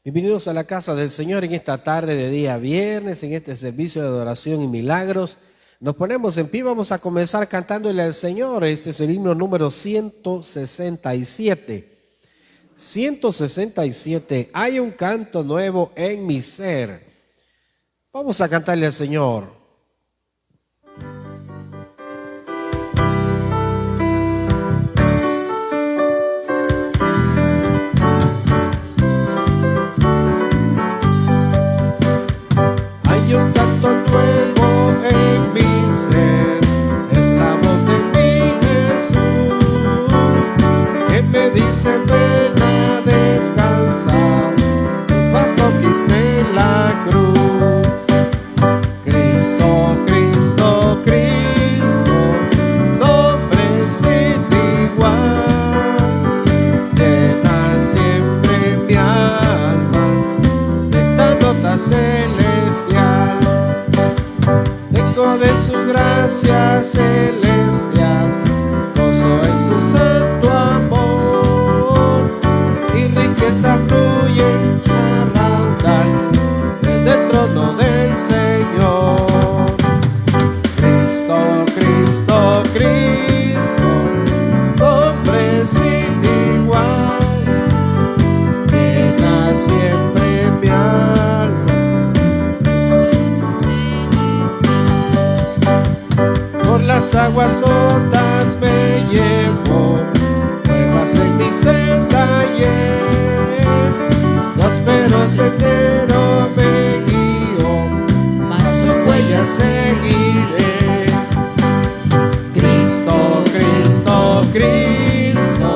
Bienvenidos a la casa del Señor en esta tarde de día viernes, en este servicio de adoración y milagros. Nos ponemos en pie, vamos a comenzar cantándole al Señor. Este es el himno número 167. 167, hay un canto nuevo en mi ser. Vamos a cantarle al Señor. Hay un canto nuevo en mi ser, es la voz de mi Jesús, que me dice ven a descansar, tu paz conquisté la cruz. Cristo, Cristo, Cristo, nombre sin igual, llena siempre mi alma de esta nota celestial. Tengo de su gracia celestial, gozo en su santo amor, y riqueza fluye a raudal desde el trono del Señor. Cristo, Cristo, Cristo, nombre sin igual, llena siempre mi alma. Por las aguas hondas me llevó, nuevas en mi senda y próspero sendero me guió, mas su huella seguiré. Cristo, Cristo, Cristo,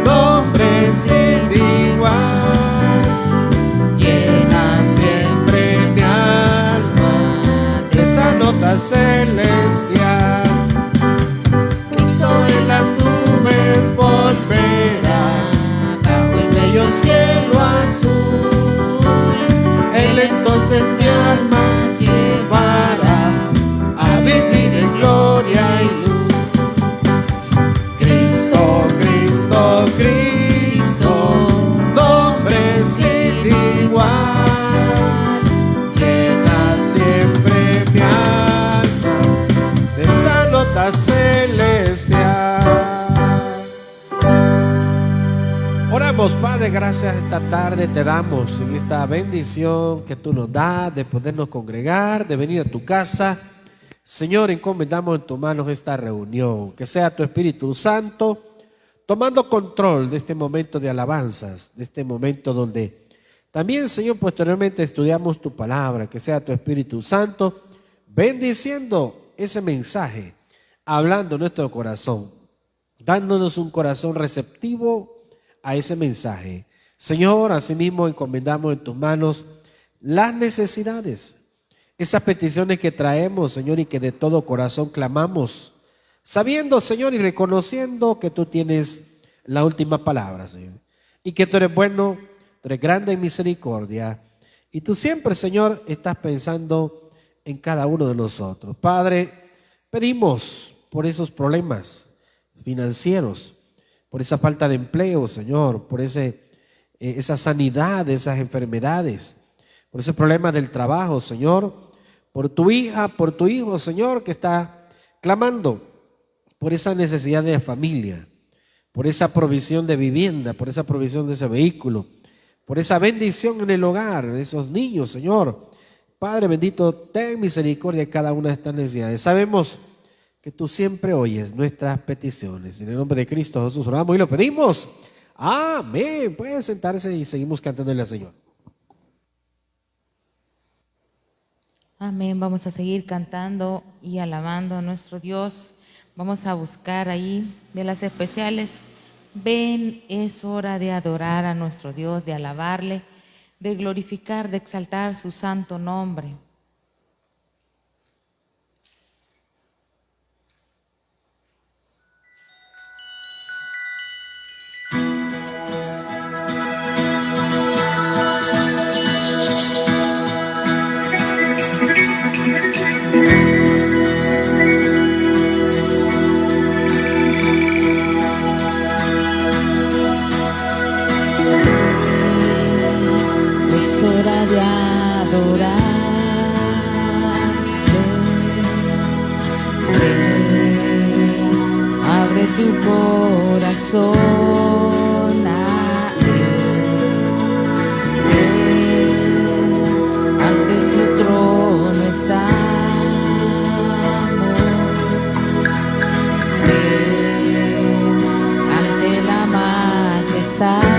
nombre sin igual, llena siempre mi alma de esa nota celestial. Cristo en las nubes volverá, bajo el bello cielo azul, Él entonces mi alma llevará a vivir en gloria y luz. Cristo, Cristo, Cristo, nombre sin igual, llena siempre mi alma de esta nota celestial. Oramos, Padre, gracias esta tarde te damos en esta bendición que tú nos das de podernos congregar, de venir a tu casa. Señor, encomendamos en tus manos esta reunión, que sea tu Espíritu Santo tomando control de este momento de alabanzas, de este momento donde también, Señor, posteriormente estudiamos tu palabra, que sea tu Espíritu Santo bendiciendo ese mensaje, hablando en nuestro corazón, dándonos un corazón receptivo a ese mensaje. Señor, asimismo encomendamos en tus manos las necesidades, esas peticiones que traemos, Señor, y que de todo corazón clamamos, sabiendo, Señor, y reconociendo que tú tienes la última palabra, Señor, y que tú eres bueno, tú eres grande en misericordia, y tú siempre, Señor, estás pensando en cada uno de nosotros. Padre, pedimos por esos problemas financieros, por esa falta de empleo, Señor, por esa sanidad de esas enfermedades, por ese problema del trabajo, Señor, por tu hija, por tu hijo, Señor, que está clamando por esa necesidad de familia, por esa provisión de vivienda, por esa provisión de ese vehículo, por esa bendición en el hogar de esos niños, Señor. Padre bendito, ten misericordia de cada una de estas necesidades. Sabemos que tú siempre oyes nuestras peticiones. En el nombre de Cristo Jesús oramos y lo pedimos. Amén. Pueden sentarse y seguimos cantándole al Señor. Amén. Vamos a seguir cantando y alabando a nuestro Dios. Vamos a buscar ahí de las especiales. Ven, es hora de adorar a nuestro Dios, de alabarle, de glorificar, de exaltar su santo nombre. de adorar. Abre tu corazón a Él. Ante su trono estamos. Ante la majestad.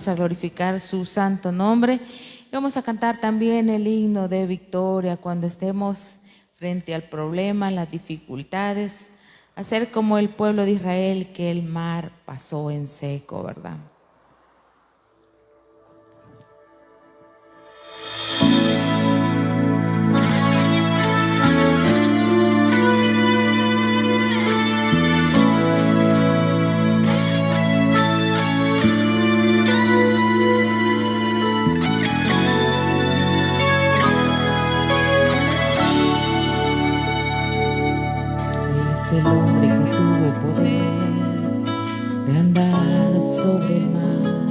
A glorificar su santo nombre. Y vamos a cantar también el himno de victoria cuando estemos frente al problema, las dificultades, hacer como el pueblo de Israel que el mar pasó en seco, ¿verdad? El hombre que tuvo poder de andar sobre el mar.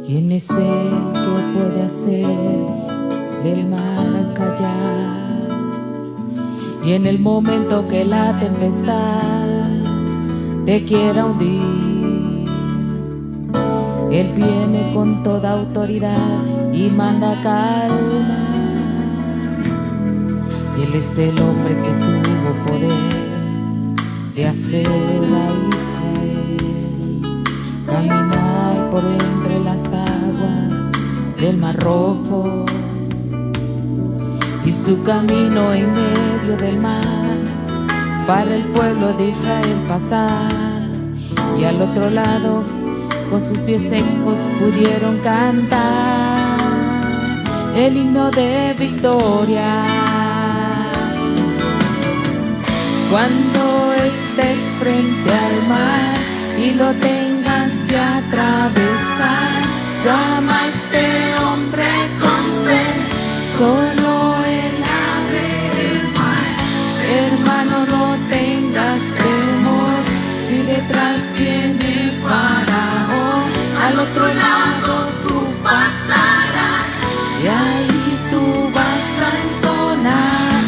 ¿Quién es el que puede hacer el mar callar? Y en el momento que la tempestad te quiera hundir, Él viene con toda autoridad y manda calma. Y Él es el hombre que tuvo poder de hacer a Israel caminar por entre las aguas del Mar Rojo, y su camino en medio del mar para el pueblo de Israel pasar. Y al otro lado con sus pies secos pudieron cantar el himno de victoria. Cuando estés frente al mar y lo tengas que atravesar, llama a este hombre con fe, solo él abre el mar. Hermano, no tengas temor, si detrás viene Faraón, al otro lado tú pasarás y ahí tú vas a entonar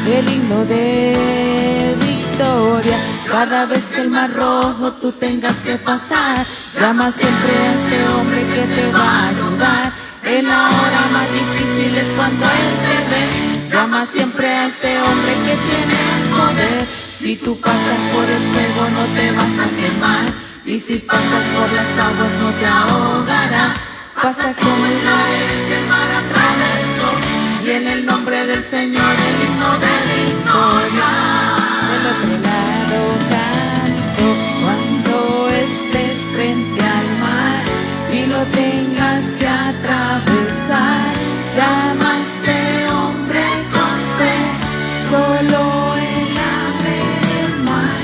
el himno de victoria. Cada vez que el mar rojo tú tengas que pasar, llama siempre a este hombre que te va a ayudar. En la hora más difícil es cuando él te ve, llama siempre a ese hombre que tiene el poder. Si tú pasas por el fuego no te vas a quemar, y si pasas por las aguas no te ahogarás. Pasa como Israel que el mar atravesó, y en el nombre del Señor el himno de victoria. Del otro lado canto, cuando estés frente al mar y lo tengas que atravesar, llama a este hombre con fe, solo él abre el mar.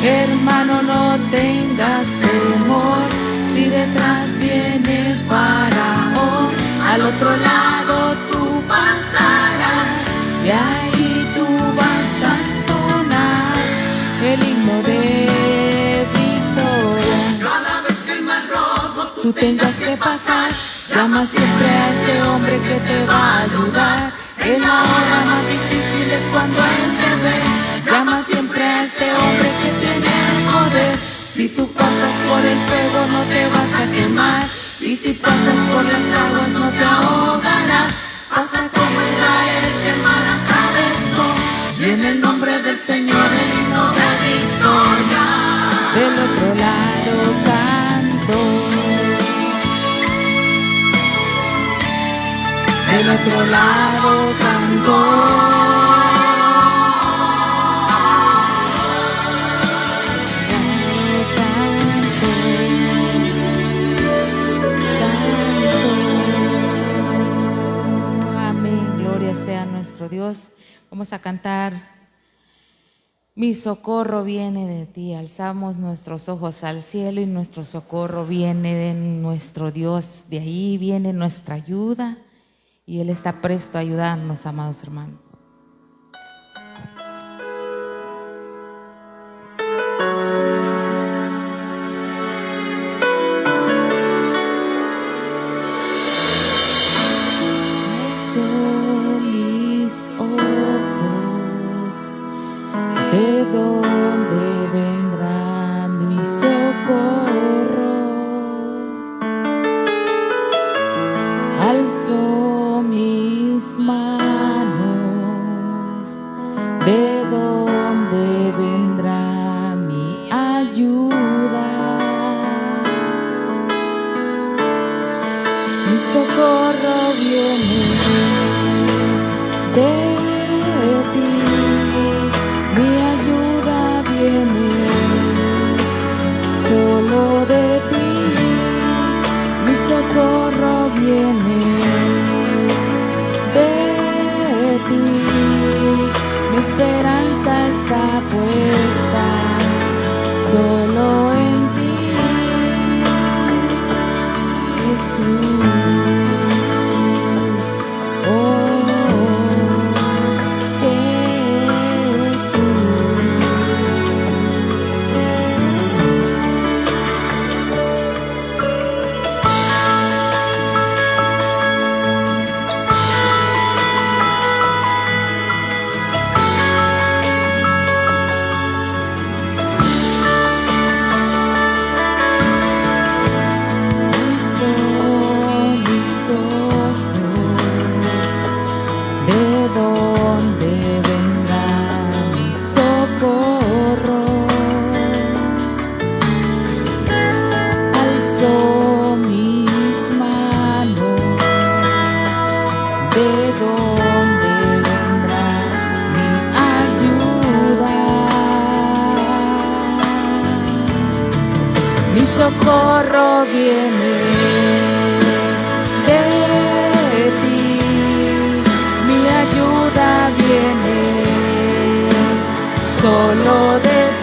Hermano, no tengas temor, si detrás viene Faraón, al otro lado tú pasarás y allí tú vas a entonar el himno de victoria. Cada vez que el mar rojo tú tengas que pasar, llama siempre a ese hombre que te va a ayudar. En la hora más difícil es cuando él te ve, llama siempre a este hombre que tiene el poder. Si tú pasas por el fuego no te vas a quemar, y si pasas por las aguas no te ahogarás. Pasa como Israel que el mar atravesó, y en el nombre del Señor el himno de victoria. Del otro lado canto, del otro lado canto. Sea nuestro Dios. Vamos a cantar Mi socorro viene de ti. Alzamos nuestros ojos al cielo y nuestro socorro viene de nuestro Dios. De ahí viene nuestra ayuda y Él está presto a ayudarnos, amados hermanos. ¿De dónde vendrá mi socorro? Alzo mis manos. ¿De dónde vendrá mi ayuda? Mi socorro viene de ti. Mi ayuda viene solo de ti, mi socorro viene de ti, mi esperanza está puesta solo en ti, Jesús. Socorro viene de ti, mi ayuda viene solo de ti.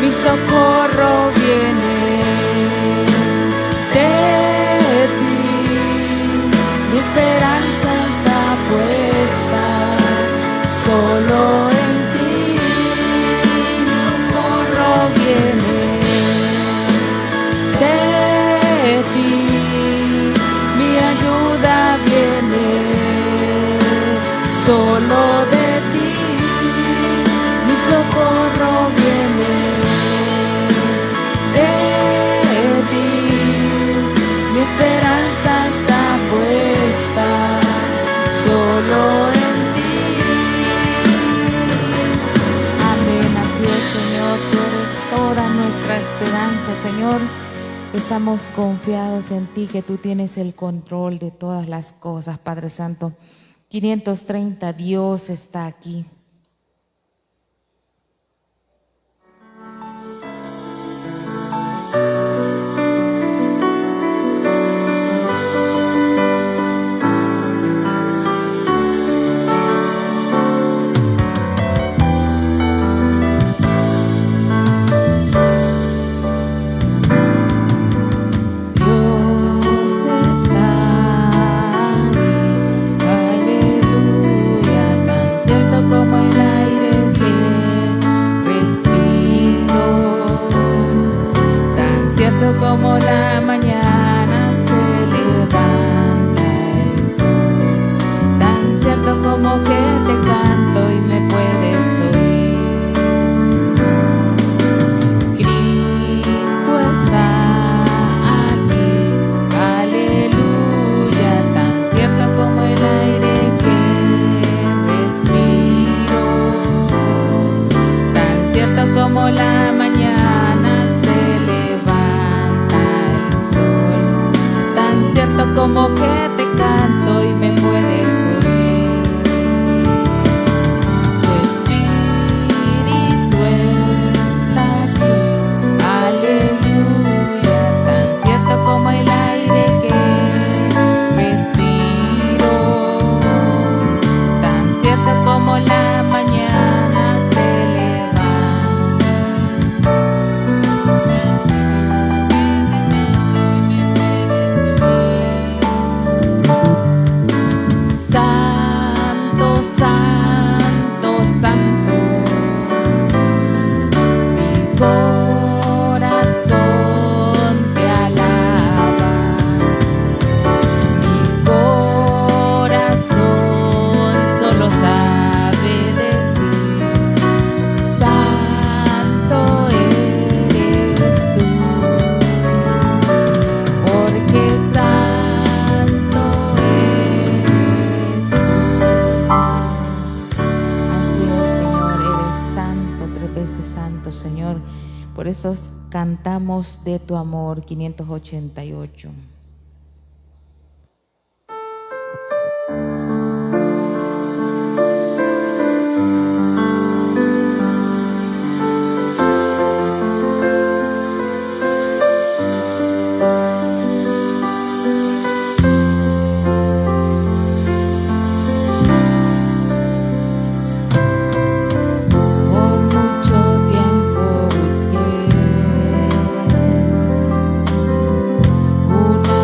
mi socorro viene de ti, mi esperanza está puesta solo en ti, mi socorro viene de ti, mi ayuda viene solo de ti, mi socorro viene de ti, mi esperanza está puesta solo en ti. Amén, así es, Señor, tú eres toda nuestra esperanza, Señor. Estamos confiados en ti, que tú tienes el control de todas las cosas, Padre Santo. 530, Dios está aquí. Como la mañana se levanta el sol, tan cierto como que te canto y me puedes oír. Cristo está aquí, aleluya, tan cierto como el aire que respiro, tan cierto como la mañana se levanta, como que te canto y me puedes oír. Su espíritu está aquí, aleluya, tan cierto como el aire que respiro, tan cierto como la mañana se levanta. Señor, por eso cantamos de tu amor. 588. Una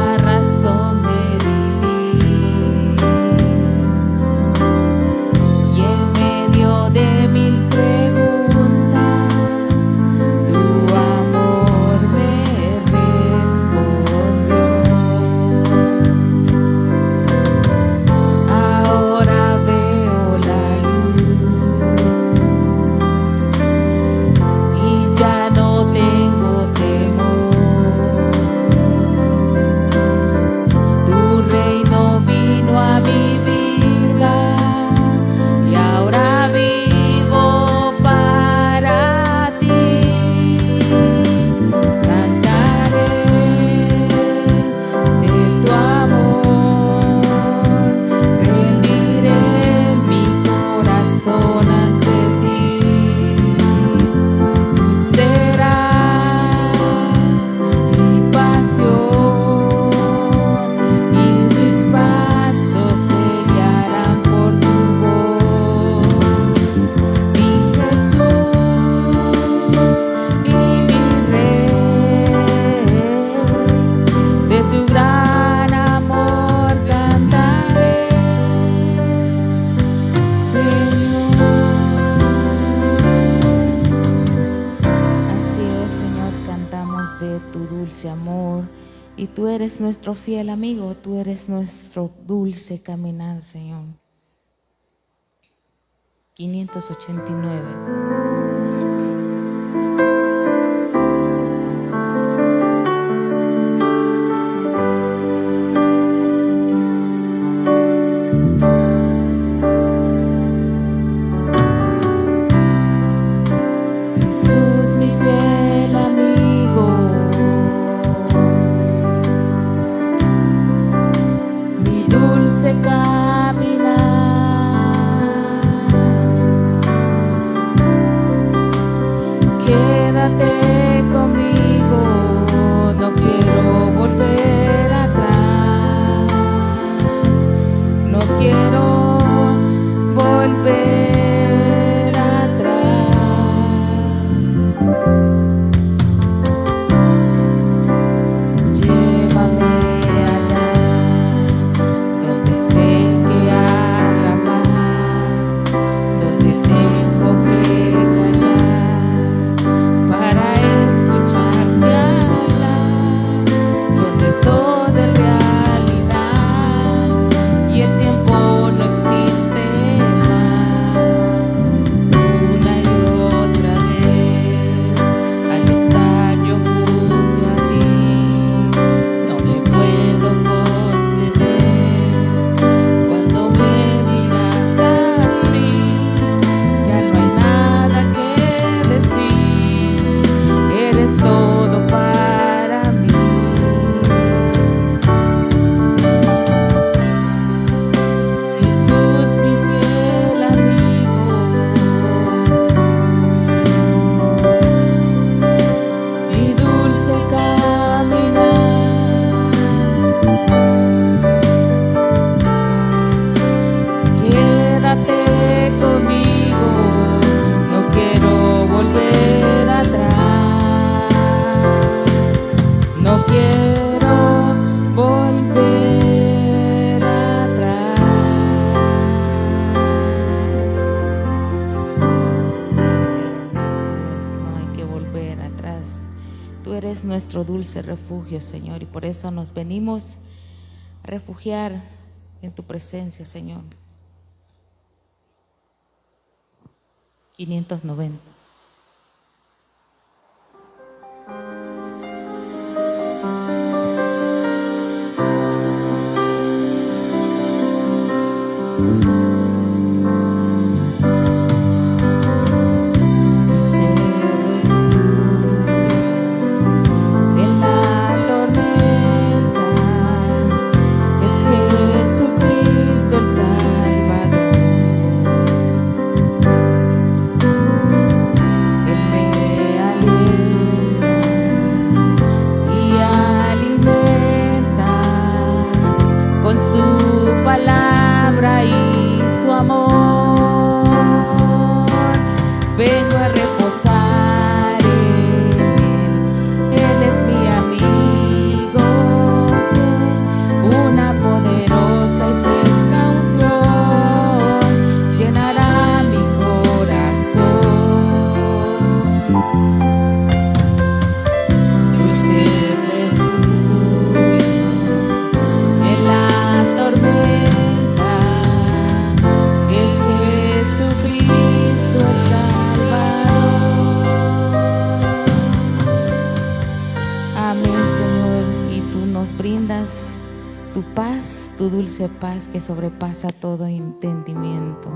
tú eres nuestro fiel amigo, tú eres nuestro dulce caminar, Señor. 589. Nuestro dulce refugio, Señor, y por eso nos venimos a refugiar en tu presencia, Señor. 590. Tu dulce paz que sobrepasa todo entendimiento.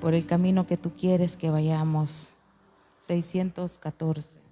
por el camino que tú quieres que vayamos. 614.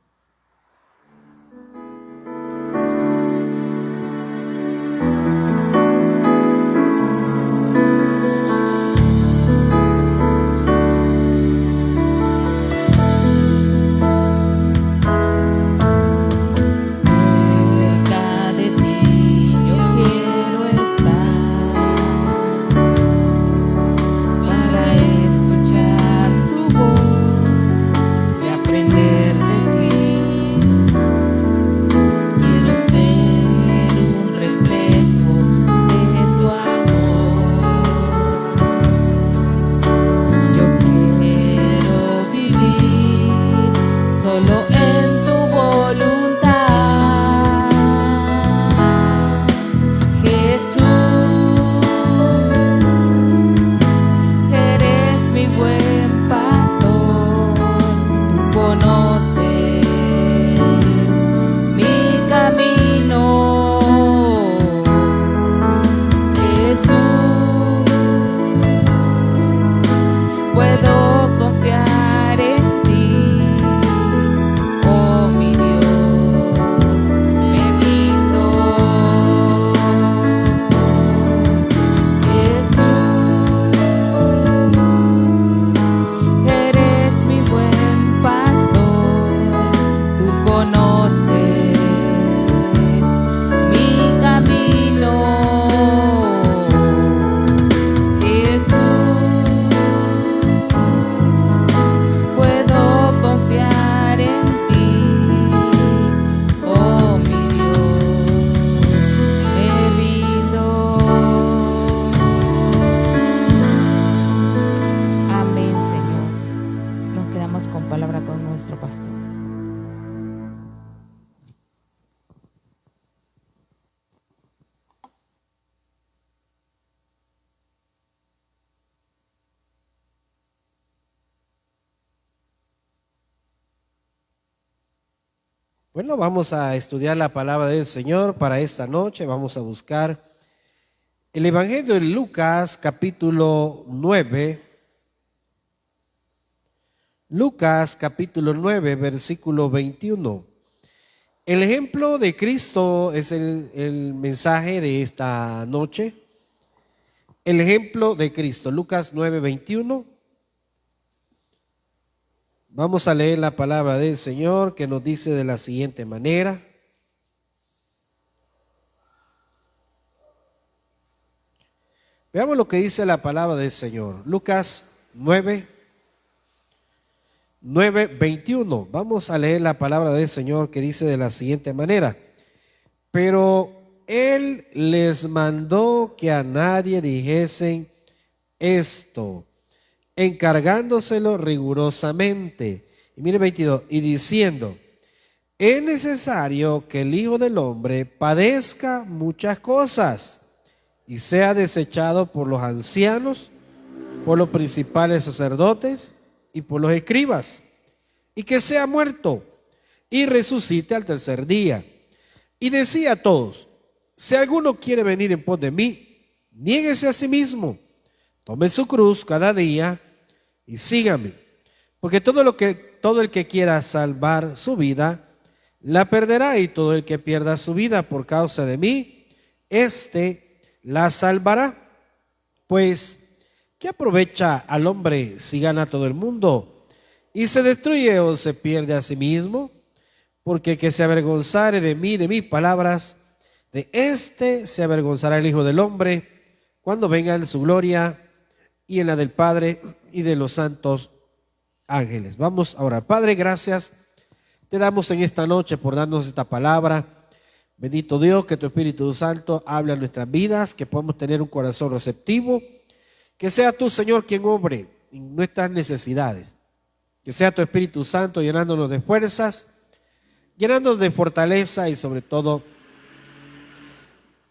Bueno, vamos a estudiar la palabra del Señor para esta noche. Vamos a buscar el Evangelio de Lucas, capítulo 9. Lucas, capítulo 9, versículo 21. El ejemplo de Cristo es el mensaje de esta noche. El ejemplo de Cristo, Lucas 9, 21. Vamos a leer la palabra del Señor que nos dice de la siguiente manera. Veamos lo que dice la palabra del Señor. Lucas 9, 21. Vamos a leer la palabra del Señor que dice de la siguiente manera. Pero Él les mandó que a nadie dijesen esto, encargándoselo rigurosamente. Y mire 22, y diciendo, es necesario que el Hijo del Hombre padezca muchas cosas y sea desechado por los ancianos, por los principales sacerdotes y por los escribas, y que sea muerto y resucite al tercer día. Y decía a todos, si alguno quiere venir en pos de mí, niéguese a sí mismo, tome su cruz cada día y sígame, porque todo el que quiera salvar su vida, la perderá, y todo el que pierda su vida por causa de mí, éste la salvará. Pues, ¿qué aprovecha al hombre si gana todo el mundo y se destruye o se pierde a sí mismo? Porque el que se avergonzare de mí, de mis palabras, de éste se avergonzará el Hijo del Hombre cuando venga en su gloria y en la del Padre y de los santos ángeles. Vamos a orar. Padre, gracias te damos en esta noche por darnos esta palabra. Bendito Dios, que tu Espíritu Santo hable a nuestras vidas, que podamos tener un corazón receptivo, que sea tú, Señor, quien obre en nuestras necesidades, que sea tu Espíritu Santo llenándonos de fuerzas, llenándonos de fortaleza y sobre todo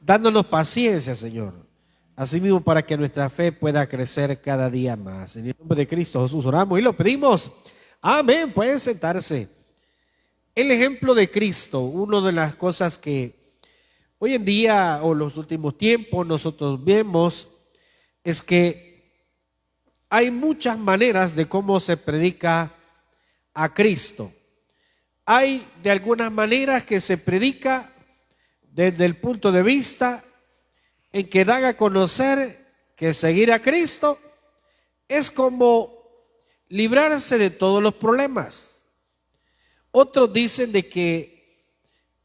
dándonos paciencia, Señor. Asimismo, para que nuestra fe pueda crecer cada día más. En el nombre de Cristo Jesús oramos y lo pedimos. Amén. Pueden sentarse. El ejemplo de Cristo, una de las cosas que hoy en día o los últimos tiempos nosotros vemos es que hay muchas maneras de cómo se predica a Cristo. Hay de algunas maneras que se predica desde el punto de vista en que dan a conocer que seguir a Cristo es como librarse de todos los problemas. Otros dicen de que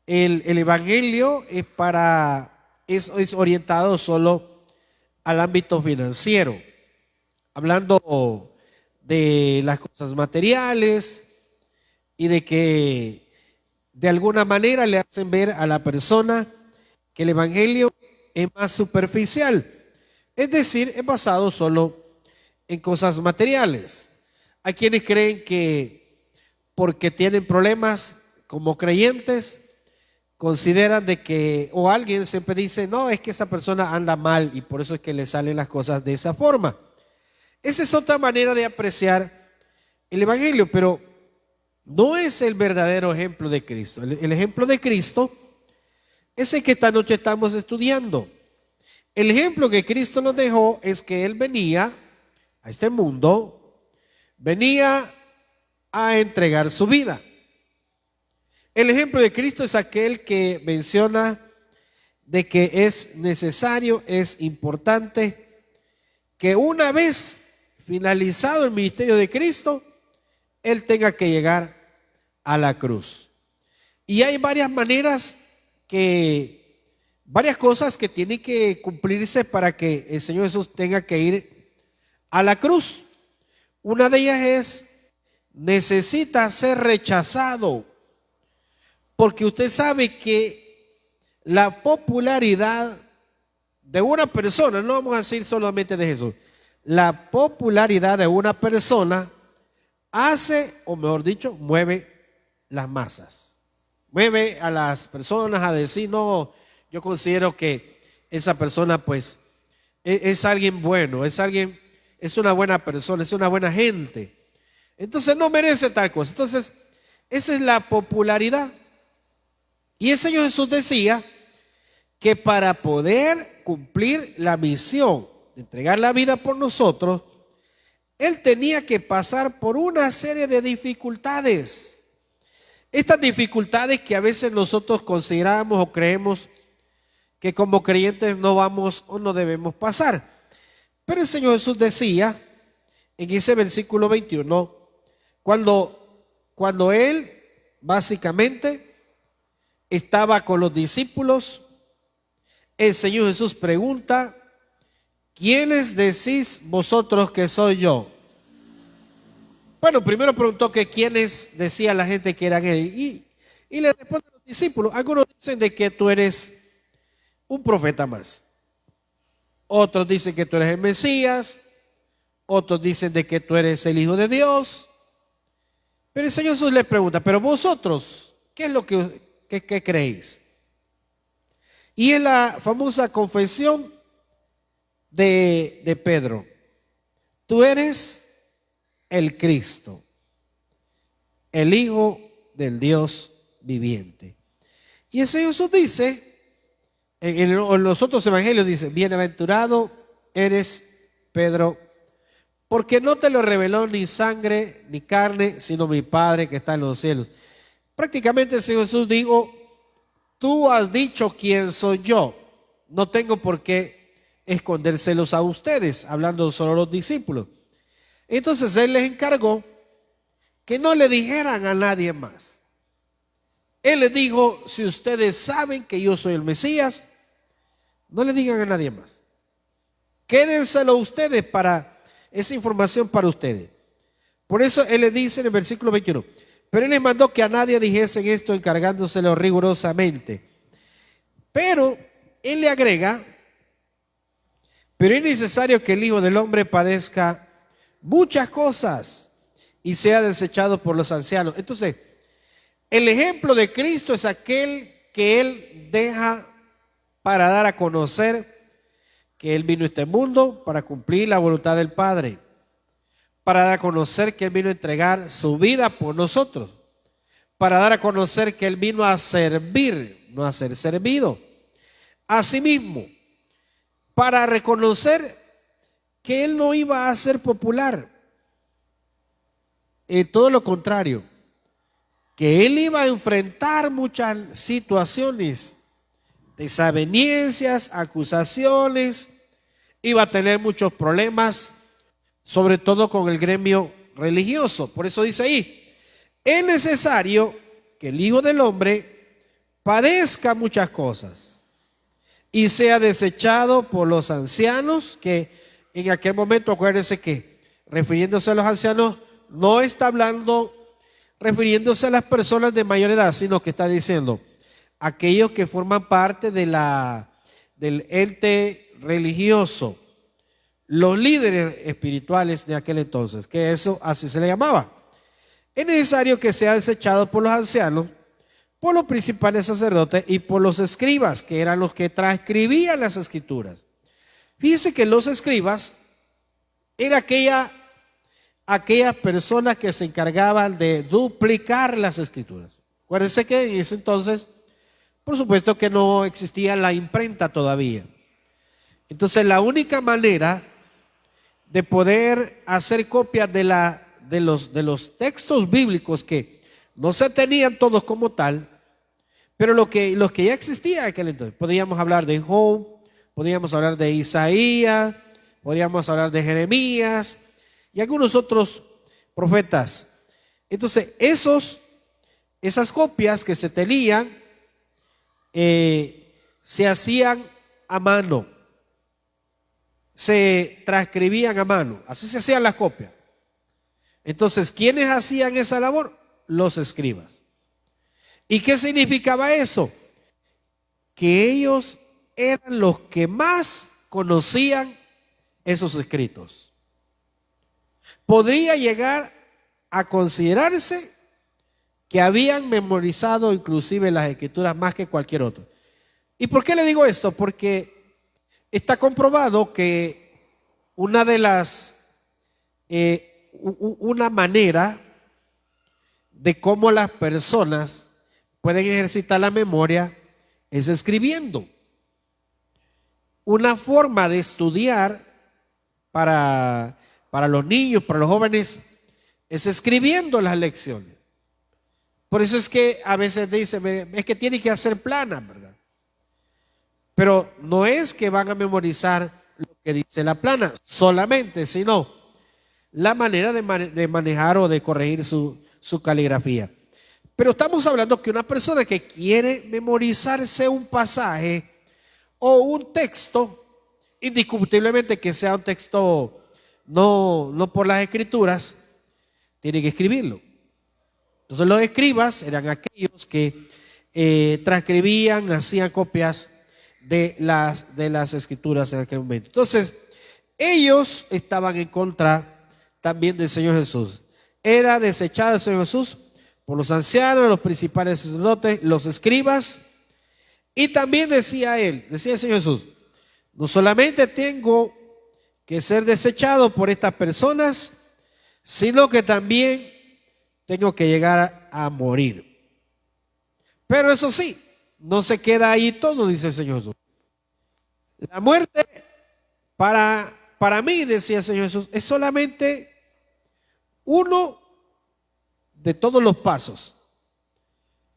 el evangelio es orientado solo al ámbito financiero, hablando de las cosas materiales y de que de alguna manera le hacen ver a la persona que el evangelio es más superficial, es decir, es basado solo en cosas materiales. Hay quienes creen que porque tienen problemas como creyentes, consideran de que, o alguien siempre dice, no, es que esa persona anda mal y por eso es que le salen las cosas de esa forma. Esa es otra manera de apreciar el evangelio, pero no es el verdadero ejemplo de Cristo. El ejemplo de Cristo es el que esta noche estamos estudiando. El ejemplo que Cristo nos dejó es que Él venía a este mundo, venía a entregar su vida. El ejemplo de Cristo es aquel que menciona de que es necesario, es importante que una vez finalizado el ministerio de Cristo, Él tenga que llegar a la cruz. Y hay varias varias cosas que tienen que cumplirse para que el Señor Jesús tenga que ir a la cruz. Una de ellas es, necesita ser rechazado, porque usted sabe que la popularidad de una persona, no vamos a decir solamente de Jesús, la popularidad de una persona hace, o mejor dicho, mueve las masas, mueve a las personas a decir, no, yo considero que esa persona pues es alguien bueno, es una buena persona, es una buena gente, entonces no merece tal cosa. Entonces esa es la popularidad. Y el Señor Jesús decía que para poder cumplir la misión de entregar la vida por nosotros, Él tenía que pasar por una serie de dificultades. Estas dificultades que a veces nosotros consideramos o creemos que como creyentes no vamos o no debemos pasar. Pero el Señor Jesús decía en ese versículo 21, cuando Él básicamente estaba con los discípulos, el Señor Jesús pregunta, ¿quiénes decís vosotros que soy yo? Bueno, primero preguntó que quiénes decía la gente que eran Él, y le responden los discípulos. Algunos dicen de que tú eres un profeta más, otros dicen que tú eres el Mesías, otros dicen de que tú eres el Hijo de Dios. Pero el Señor Jesús les pregunta, pero vosotros, ¿qué es lo que creéis? Y es la famosa confesión de Pedro. Tú eres el Cristo, el Hijo del Dios viviente. Y el Señor Jesús dice, en los otros evangelios dice, bienaventurado eres Pedro, porque no te lo reveló ni sangre ni carne, sino mi Padre que está en los cielos. Prácticamente el Señor Jesús dijo, tú has dicho quién soy yo, no tengo por qué escondérselos a ustedes, hablando solo a los discípulos. Entonces Él les encargó que no le dijeran a nadie más. Él les dijo, si ustedes saben que yo soy el Mesías, no le digan a nadie más. Quédenselo ustedes esa información para ustedes. Por eso Él les dice en el versículo 21, pero Él les mandó que a nadie dijesen esto, encargándoselo rigurosamente. Pero Él le agrega, pero es necesario que el Hijo del Hombre padezca muchas cosas y sea desechado por los ancianos. Entonces, el ejemplo de Cristo es aquel que Él deja para dar a conocer que Él vino a este mundo para cumplir la voluntad del Padre, para dar a conocer que Él vino a entregar su vida por nosotros, para dar a conocer que Él vino a servir, no a ser servido. Asimismo, para reconocer que él no iba a ser popular. Todo lo contrario, que él iba a enfrentar muchas situaciones, desavenencias, acusaciones, iba a tener muchos problemas, sobre todo con el gremio religioso. Por eso dice ahí, es necesario que el Hijo del Hombre padezca muchas cosas y sea desechado por los ancianos, que en aquel momento, acuérdense que refiriéndose a los ancianos, no está hablando refiriéndose a las personas de mayor edad, sino que está diciendo aquellos que forman parte de del ente religioso, los líderes espirituales de aquel entonces, que eso así se le llamaba. Es necesario que sea desechado por los ancianos, por los principales sacerdotes y por los escribas, que eran los que transcribían las escrituras. Fíjense que los escribas eran aquellas personas que se encargaban de duplicar las escrituras. Acuérdense que en ese entonces, por supuesto que no existía la imprenta todavía. Entonces la única manera de poder hacer copias de los textos bíblicos, que no se tenían todos como tal, pero los que ya existían en aquel entonces, podríamos hablar de Job, podríamos hablar de Isaías, podríamos hablar de Jeremías y algunos otros profetas. Entonces esas copias que se tenían se hacían a mano, se transcribían a mano, así se hacían las copias. Entonces, ¿quiénes hacían esa labor? Los escribas. ¿Y qué significaba eso? Que ellos eran los que más conocían esos escritos. Podría llegar a considerarse que habían memorizado inclusive las escrituras más que cualquier otro. ¿Y por qué le digo esto? Porque está comprobado que una manera de cómo las personas pueden ejercitar la memoria es escribiendo. Una forma de estudiar para los niños, para los jóvenes, es escribiendo las lecciones. Por eso es que a veces dicen, es que tiene que hacer planas, ¿verdad? Pero no es que van a memorizar lo que dice la plana solamente, sino la manera de manejar o de corregir su caligrafía. Pero estamos hablando que una persona que quiere memorizarse un pasaje o un texto, indiscutiblemente que sea un texto no por las escrituras, tiene que escribirlo. Entonces los escribas eran aquellos que transcribían, hacían copias de las escrituras en aquel momento. Entonces ellos estaban en contra también del Señor Jesús. Era desechado el Señor Jesús por los ancianos, los principales sacerdotes, los escribas. Y también decía el Señor Jesús, no solamente tengo que ser desechado por estas personas, sino que también tengo que llegar a morir. Pero eso sí, no se queda ahí todo, dice el Señor Jesús. La muerte para mí, decía el Señor Jesús, es solamente uno de todos los pasos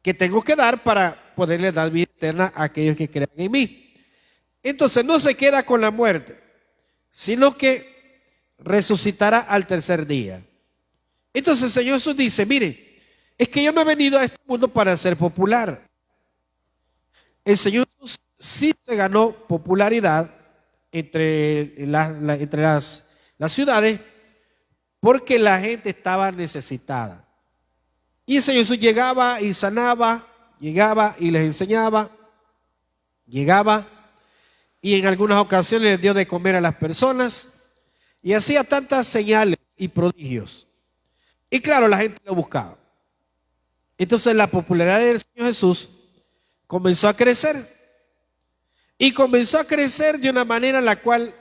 que tengo que dar para poderle dar vida eterna a aquellos que crean en mí. Entonces no se queda con la muerte, sino que resucitará al tercer día. Entonces el Señor Jesús dice, miren, es que yo no he venido a este mundo para ser popular. El Señor Jesús sí se ganó popularidad entre las ciudades porque la gente estaba necesitada. Y el Señor Jesús llegaba y sanaba, llegaba y les enseñaba, llegaba y en algunas ocasiones les dio de comer a las personas y hacía tantas señales y prodigios. Y claro, la gente lo buscaba. Entonces la popularidad del Señor Jesús comenzó a crecer. Y comenzó a crecer de una manera en la cual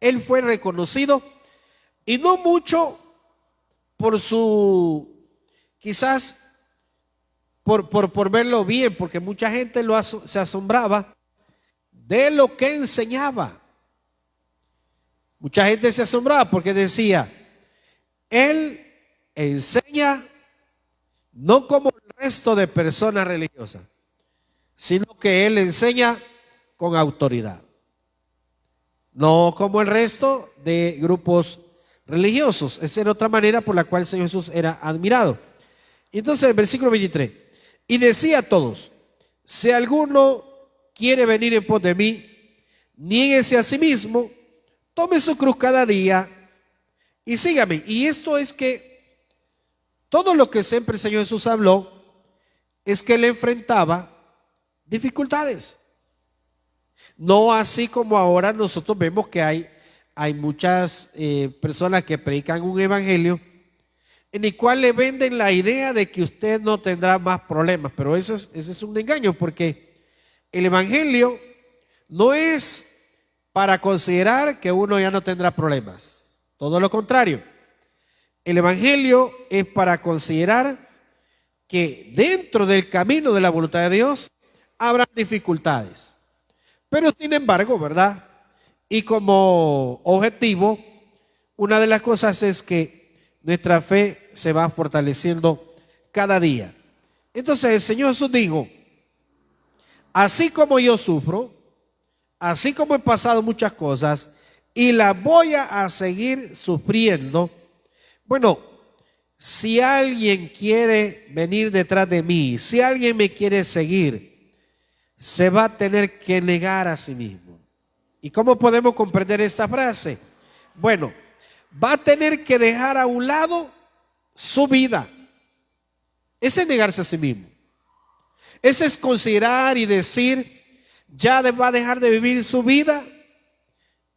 Él fue reconocido. Y no mucho por quizás por verlo bien, porque mucha gente se asombraba de lo que enseñaba. Mucha gente se asombraba porque decía, él enseña no como el resto de personas religiosas, sino que él enseña con autoridad. No como el resto de grupos religiosos. Esa era otra manera por la cual el Señor Jesús era admirado. Y entonces el versículo 23, y decía a todos, si alguno quiere venir en pos de mí, niéguese a sí mismo, tome su cruz cada día y sígame. Y esto es que todo lo que siempre el Señor Jesús habló es que él enfrentaba dificultades. No así como ahora nosotros vemos que hay muchas personas que predican un evangelio en el cual le venden la idea de que usted no tendrá más problemas, pero ese es un engaño, porque el evangelio no es para considerar que uno ya no tendrá problemas, todo lo contrario. El evangelio es para considerar que dentro del camino de la voluntad de Dios habrá dificultades. Pero sin embargo, ¿verdad? Y como objetivo, una de las cosas es que nuestra fe se va fortaleciendo cada día. Entonces el Señor Jesús dijo, así como yo sufro, así como he pasado muchas cosas y las voy a seguir sufriendo, bueno, si alguien quiere venir detrás de mí, si alguien me quiere seguir, se va a tener que negar a sí mismo. ¿Y cómo podemos comprender esta frase? Bueno, va a tener que dejar a un lado su vida. Ese es negarse a sí mismo. Ese es considerar y decir, ya va a dejar de vivir su vida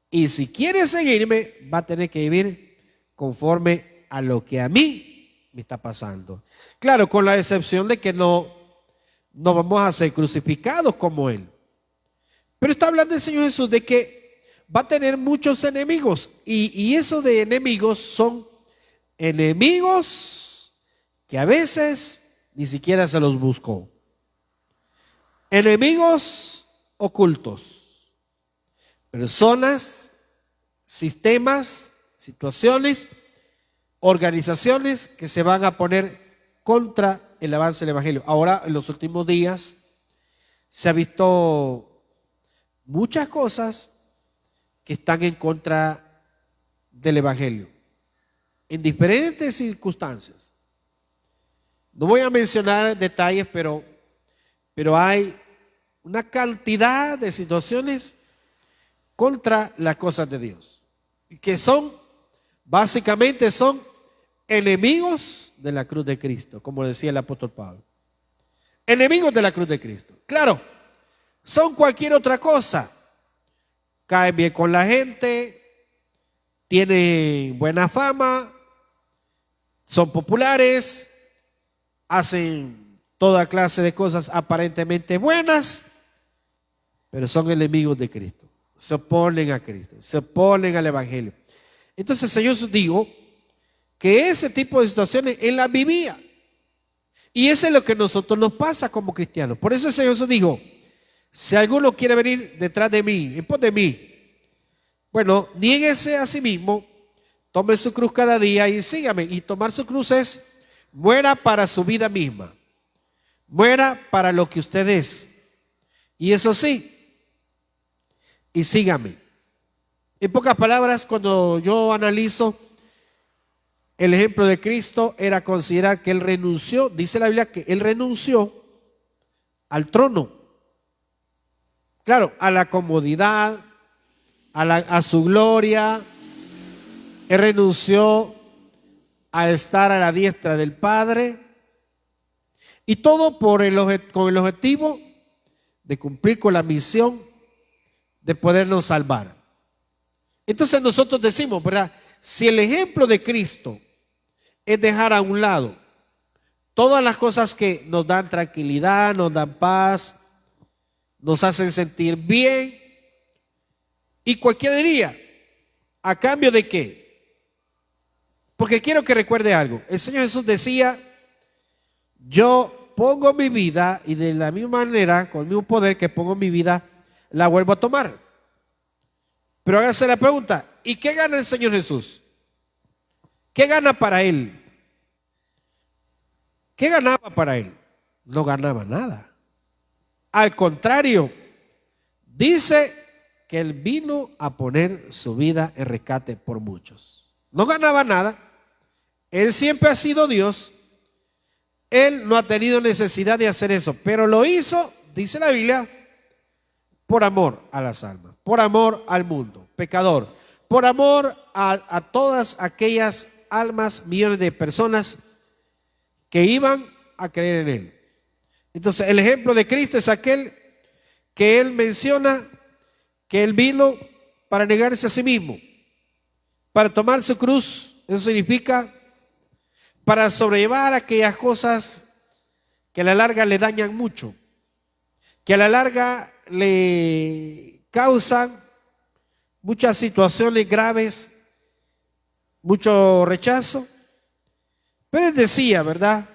y si quiere seguirme, va a tener que vivir conforme a lo que a mí me está pasando. Claro, con la excepción de que no vamos a ser crucificados como Él. Pero está hablando el Señor Jesús de que va a tener muchos enemigos. Y eso de enemigos son enemigos que a veces ni siquiera se los buscó. Enemigos ocultos. Personas, sistemas, situaciones, organizaciones que se van a poner contra el avance del evangelio. Ahora, en los últimos días, se ha visto muchas cosas que están en contra del evangelio, en diferentes circunstancias. No voy a mencionar detalles, pero hay una cantidad de situaciones contra las cosas de Dios, que básicamente son enemigos de la cruz de Cristo, como decía el apóstol Pablo. Enemigos de la cruz de Cristo. Claro, son cualquier otra cosa. Caen bien con la gente, tienen buena fama, son populares, hacen toda clase de cosas aparentemente buenas, pero son enemigos de Cristo. Se oponen a Cristo, se oponen al evangelio. Entonces el Señor dijo que ese tipo de situaciones Él las vivía. Y eso es lo que a nosotros nos pasa como cristianos. Por eso el Señor dijo, si alguno quiere venir detrás de mí, en pos de mí, bueno, niéguese a sí mismo, tome su cruz cada día y sígame. Y tomar su cruz es, muera para su vida misma, muera para lo que usted es. Y eso sí, y sígame. En pocas palabras, cuando yo analizo el ejemplo de Cristo, era considerar que Él renunció, dice la Biblia que Él renunció al trono. Claro, a la comodidad, a su gloria. Él renunció a estar a la diestra del Padre. Y todo con el objetivo de cumplir con la misión de podernos salvar. Entonces nosotros decimos, ¿verdad? Si el ejemplo de Cristo es dejar a un lado todas las cosas que nos dan tranquilidad, nos dan paz, nos hacen sentir bien, y cualquiera diría, ¿a cambio de qué? Porque quiero que recuerde algo. El Señor Jesús decía, yo pongo mi vida y de la misma manera, con el mismo poder que pongo mi vida, la vuelvo a tomar. Pero hágase la pregunta, ¿y qué gana el Señor Jesús? ¿Qué gana para Él? ¿Qué ganaba para Él? No ganaba nada. Al contrario, dice que Él vino a poner su vida en rescate por muchos. No ganaba nada. Él siempre ha sido Dios. Él no ha tenido necesidad de hacer eso, pero lo hizo, dice la Biblia, por amor a las almas, por amor al mundo pecador, por amor a todas aquellas almas, millones de personas que iban a creer en Él. Entonces, el ejemplo de Cristo es aquel que Él menciona que Él vino para negarse a sí mismo, para tomar su cruz. Eso significa para sobrellevar aquellas cosas que a la larga le dañan mucho, que a la larga le causan muchas situaciones graves, mucho rechazo. Pero Él decía, ¿verdad?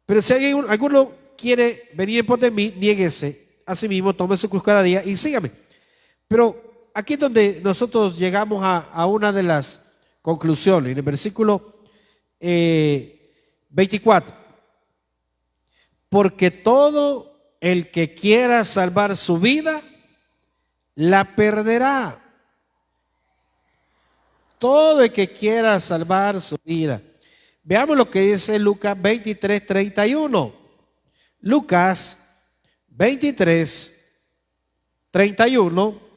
Pero si alguno quiere venir en pos de mí, niéguese a sí mismo, tome su cruz cada día y sígame. Pero aquí es donde nosotros llegamos a una de las conclusiones, en el versículo 24. Porque todo el que quiera salvar su vida, la perderá. Todo el que quiera salvar su vida. Veamos lo que dice Lucas 23, 31. Lucas 23, 31.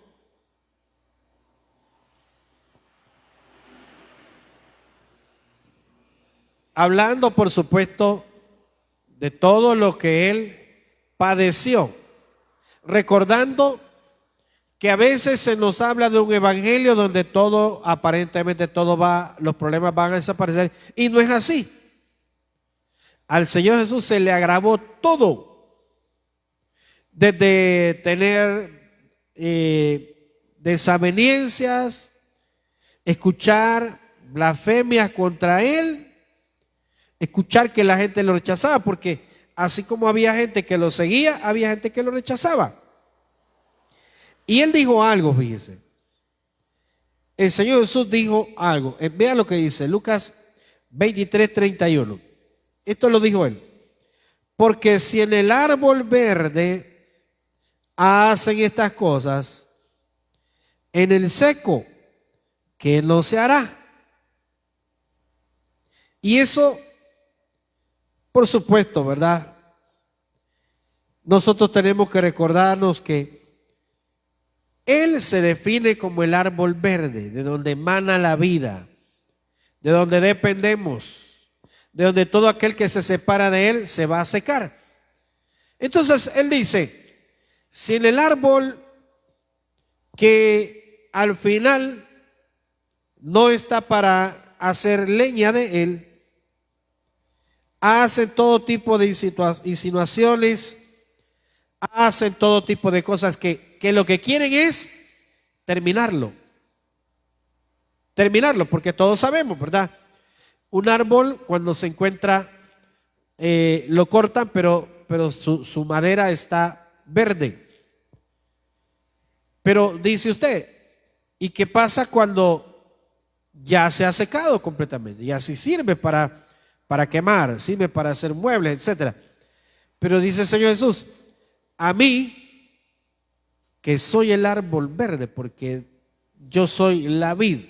Hablando, por supuesto, de todo lo que Él padeció. Recordando que a veces se nos habla de un evangelio donde todo, aparentemente todo va, los problemas van a desaparecer, y no es así. Al Señor Jesús se le agravó todo, desde tener desavenencias, escuchar blasfemias contra Él, escuchar que la gente lo rechazaba, porque así como había gente que lo seguía, había gente que lo rechazaba. Y Él dijo algo, fíjese. El Señor Jesús dijo algo. Vea lo que dice Lucas 23, 31. Esto lo dijo Él. Porque si en el árbol verde hacen estas cosas, en el seco, ¿qué no se hará? Y eso, por supuesto, ¿verdad? Nosotros tenemos que recordarnos que Él se define como el árbol verde, de donde emana la vida, de donde dependemos, de donde todo aquel que se separa de Él se va a secar. Entonces Él dice, si en el árbol que al final no está para hacer leña de Él, hacen todo tipo de insinuaciones, hacen todo tipo de cosas que lo que quieren es terminarlo, porque todos sabemos, ¿verdad? Un árbol cuando se encuentra, lo cortan, pero su madera está verde. Pero dice usted, ¿y qué pasa cuando ya se ha secado completamente? Ya sí sirve para quemar, sirve para hacer muebles, etcétera. Pero dice el Señor Jesús, a mí, que soy el árbol verde, porque yo soy la vid.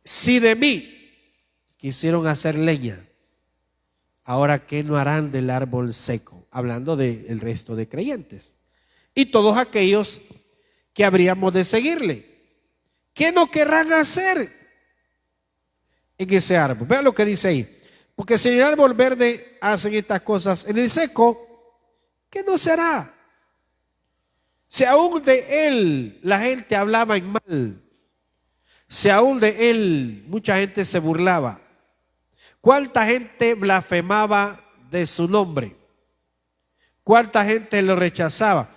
Si de mí quisieron hacer leña, ahora ¿qué no harán del árbol seco? Hablando del resto de creyentes. Y todos aquellos que habríamos de seguirle. ¿Qué no querrán hacer en ese árbol? Vean lo que dice ahí. Porque si en el árbol verde hacen estas cosas, en el seco, ¿qué no se hará? Si aún de Él la gente hablaba en mal, si aún de Él mucha gente se burlaba, ¿cuánta gente blasfemaba de su nombre? ¿Cuánta gente lo rechazaba?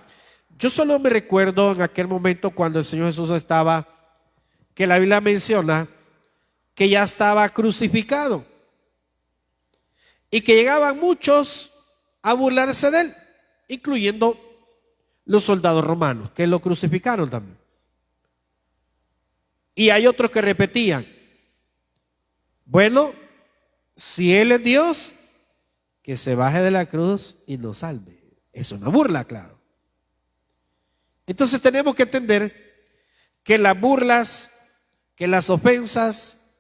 Yo solo me recuerdo en aquel momento cuando el Señor Jesús estaba, que la Biblia menciona que ya estaba crucificado y que llegaban muchos a burlarse de Él, incluyendo los soldados romanos que lo crucificaron también. Y hay otros que repetían, bueno, si Él es Dios, que se baje de la cruz y nos salve. Es una burla, claro. Entonces tenemos que entender que las burlas, que las ofensas,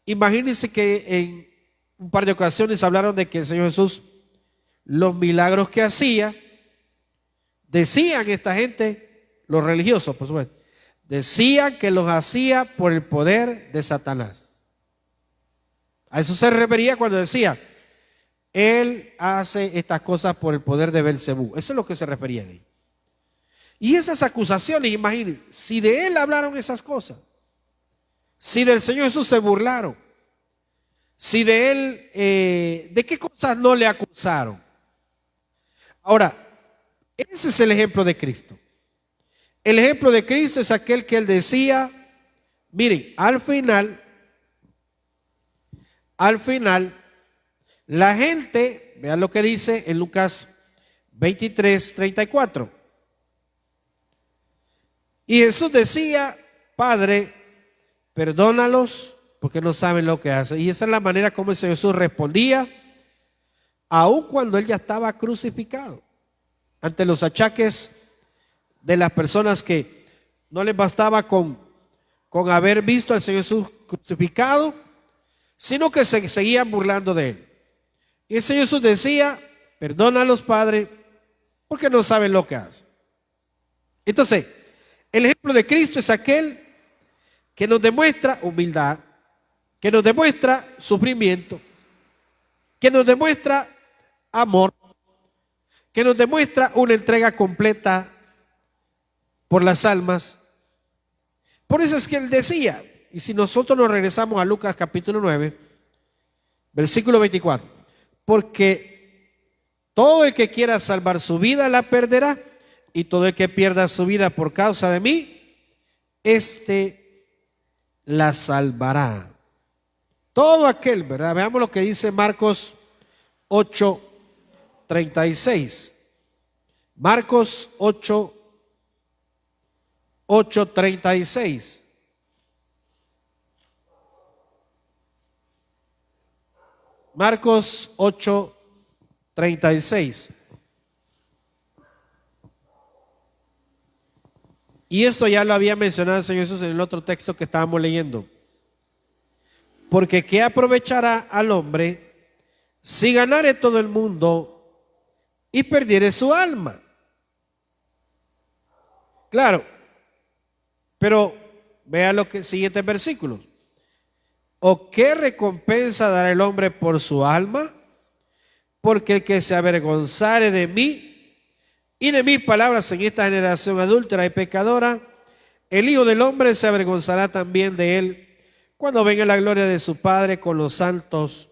imagínense que en un par de ocasiones hablaron de que el Señor Jesús, los milagros que hacía, decían esta gente, los religiosos por supuesto, decían que los hacía por el poder de Satanás. A eso se refería cuando decía, Él hace estas cosas por el poder de Belcebú. Eso es lo que se refería ahí. Y esas acusaciones, imagínense, si de Él hablaron esas cosas, si del Señor Jesús se burlaron, si de Él, ¿de qué cosas no le acusaron? Ahora, ese es el ejemplo de Cristo. El ejemplo de Cristo es aquel que Él decía, miren, al final, la gente, vean lo que dice en Lucas 23:34. Y Jesús decía, Padre, perdónalos porque no saben lo que hacen. Y esa es la manera como Jesús respondía, aun cuando Él ya estaba crucificado, ante los achaques de las personas que no les bastaba con haber visto al Señor Jesús crucificado, sino que se seguían burlando de Él. Y el Señor Jesús decía, perdónalos, Padre, porque no saben lo que hacen. Entonces, el ejemplo de Cristo es aquel que nos demuestra humildad, que nos demuestra sufrimiento, que nos demuestra amor, que nos demuestra una entrega completa por las almas. Por eso es que Él decía, y si nosotros nos regresamos a Lucas capítulo 9, versículo 24, porque todo el que quiera salvar su vida la perderá, y todo el que pierda su vida por causa de mí, la salvará. Todo aquel, ¿verdad? Veamos lo que dice Marcos 8:36. Marcos 8:36. Marcos 8:36. Y esto ya lo había mencionado el Señor Jesús en el otro texto que estábamos leyendo. Porque ¿qué aprovechará al hombre si ganare todo el mundo y perdiere su alma? Claro, pero vea lo que siguiente versículo. ¿O qué recompensa dará el hombre por su alma? Porque el que se avergonzare de mí y de mis palabras en esta generación adúltera y pecadora, el Hijo del Hombre se avergonzará también de él cuando venga la gloria de su Padre con los santos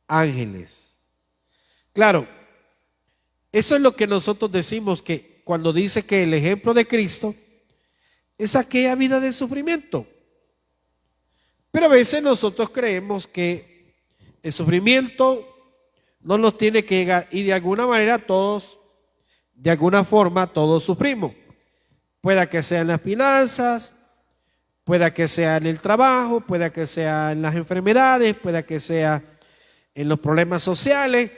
ángeles. Claro, eso es lo que nosotros decimos, que cuando dice que el ejemplo de Cristo es aquella vida de sufrimiento. Pero a veces nosotros creemos que el sufrimiento no nos tiene que llegar, y de alguna manera todos, de alguna forma todos sufrimos. Pueda que sea en las finanzas, pueda que sea en el trabajo, pueda que sea en las enfermedades, pueda que sea en los problemas sociales,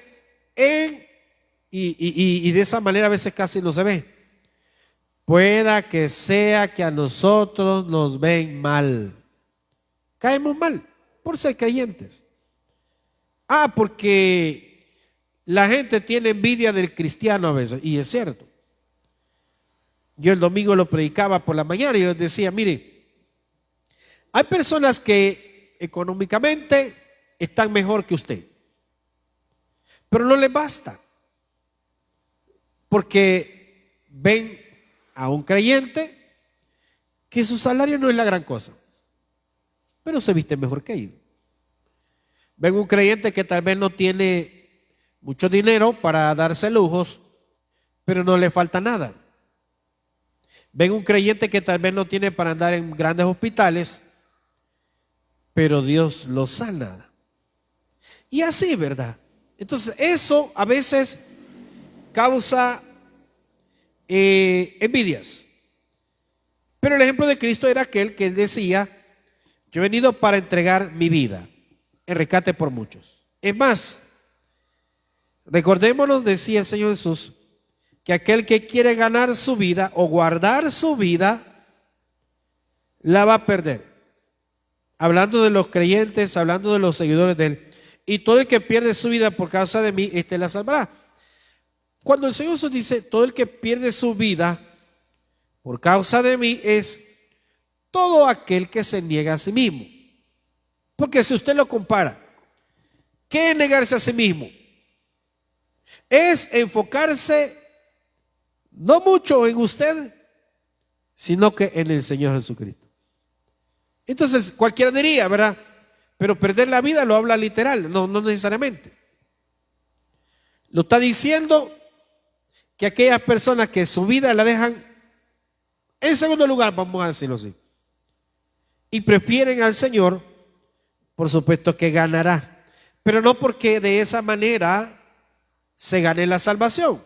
y de esa manera a veces casi no se ve. Pueda que sea que a nosotros nos ven mal. Caemos mal por ser creyentes. Porque la gente tiene envidia del cristiano a veces, y es cierto. Yo el domingo lo predicaba por la mañana y les decía, mire, hay personas que económicamente están mejor que usted, pero no les basta, porque ven a un creyente que su salario no es la gran cosa, pero se viste mejor que ellos. Ven un creyente que tal vez no tiene mucho dinero para darse lujos, pero no le falta nada. Ven un creyente que tal vez no tiene para andar en grandes hospitales, pero Dios lo sana. Y así, ¿verdad? Entonces eso a veces causa envidias. Pero el ejemplo de Cristo era aquel que él decía: yo he venido para entregar mi vida en rescate por muchos. Es más, recordémonos, decía el Señor Jesús, que aquel que quiere ganar su vida o guardar su vida, la va a perder. Hablando de los creyentes, hablando de los seguidores de él. Y todo el que pierde su vida por causa de mí, este la salvará. Cuando el Señor Jesús dice todo el que pierde su vida por causa de mí, es todo aquel que se niega a sí mismo. Porque si usted lo compara, ¿qué es negarse a sí mismo? Es enfocarse no mucho en usted, sino que en el Señor Jesucristo. Entonces cualquiera diría, ¿verdad? Pero perder la vida lo habla literal, no necesariamente. Lo está diciendo que aquellas personas que su vida la dejan en segundo lugar, vamos a decirlo así, y prefieren al Señor, por supuesto que ganará, pero no porque de esa manera se gane la salvación,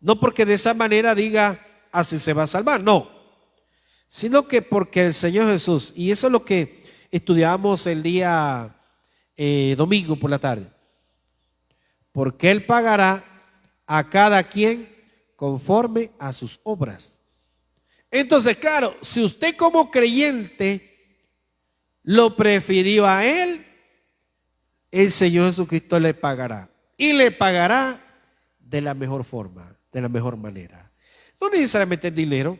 no porque de esa manera diga así se va a salvar, no, sino que porque el Señor Jesús, y eso es lo que estudiamos el día domingo por la tarde, porque Él pagará a cada quien conforme a sus obras. Entonces, claro, si usted como creyente lo prefirió a Él, el Señor Jesucristo le pagará. Y le pagará de la mejor forma, de la mejor manera. No necesariamente en dinero,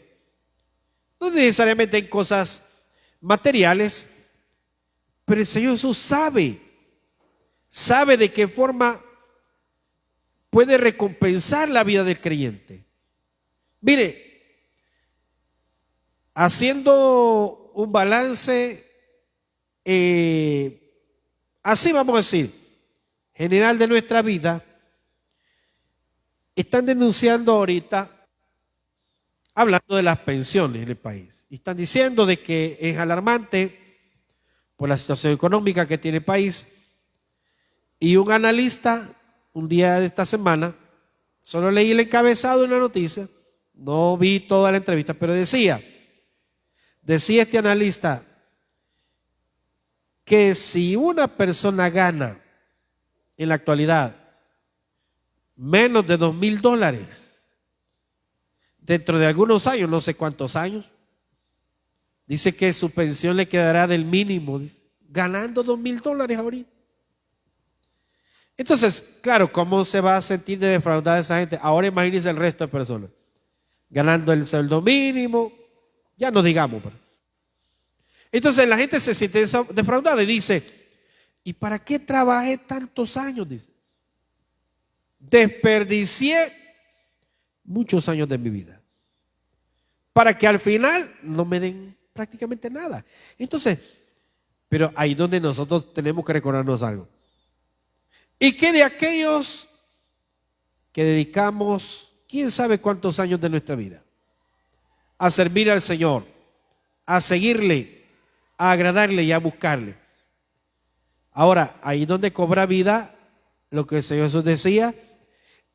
no necesariamente en cosas materiales, pero el Señor Jesús sabe de qué forma puede recompensar la vida del creyente. Mire, haciendo un balance, así vamos a decir, general de nuestra vida, están denunciando ahorita, hablando de las pensiones en el país, y están diciendo de que es alarmante por la situación económica que tiene el país, y un analista un día de esta semana, solo leí el encabezado de una noticia, no vi toda la entrevista, pero decía este analista que si una persona gana en la actualidad menos de $2,000, dentro de algunos años, no sé cuántos años, dice que su pensión le quedará del mínimo, ganando $2,000 ahorita. Entonces, claro, ¿cómo se va a sentir de defraudar a esa gente? Ahora imagínense el resto de personas ganando el sueldo mínimo, ya no digamos. Entonces la gente se siente defraudada y dice: ¿y para qué trabajé tantos años? Dice, desperdicié muchos años de mi vida para que al final no me den prácticamente nada. Entonces, pero ahí donde nosotros tenemos que recordarnos algo. ¿Y qué de aquellos que dedicamos quién sabe cuántos años de nuestra vida a servir al Señor, a seguirle, a agradarle y a buscarle? Ahora, ahí donde cobra vida lo que el Señor Jesús decía: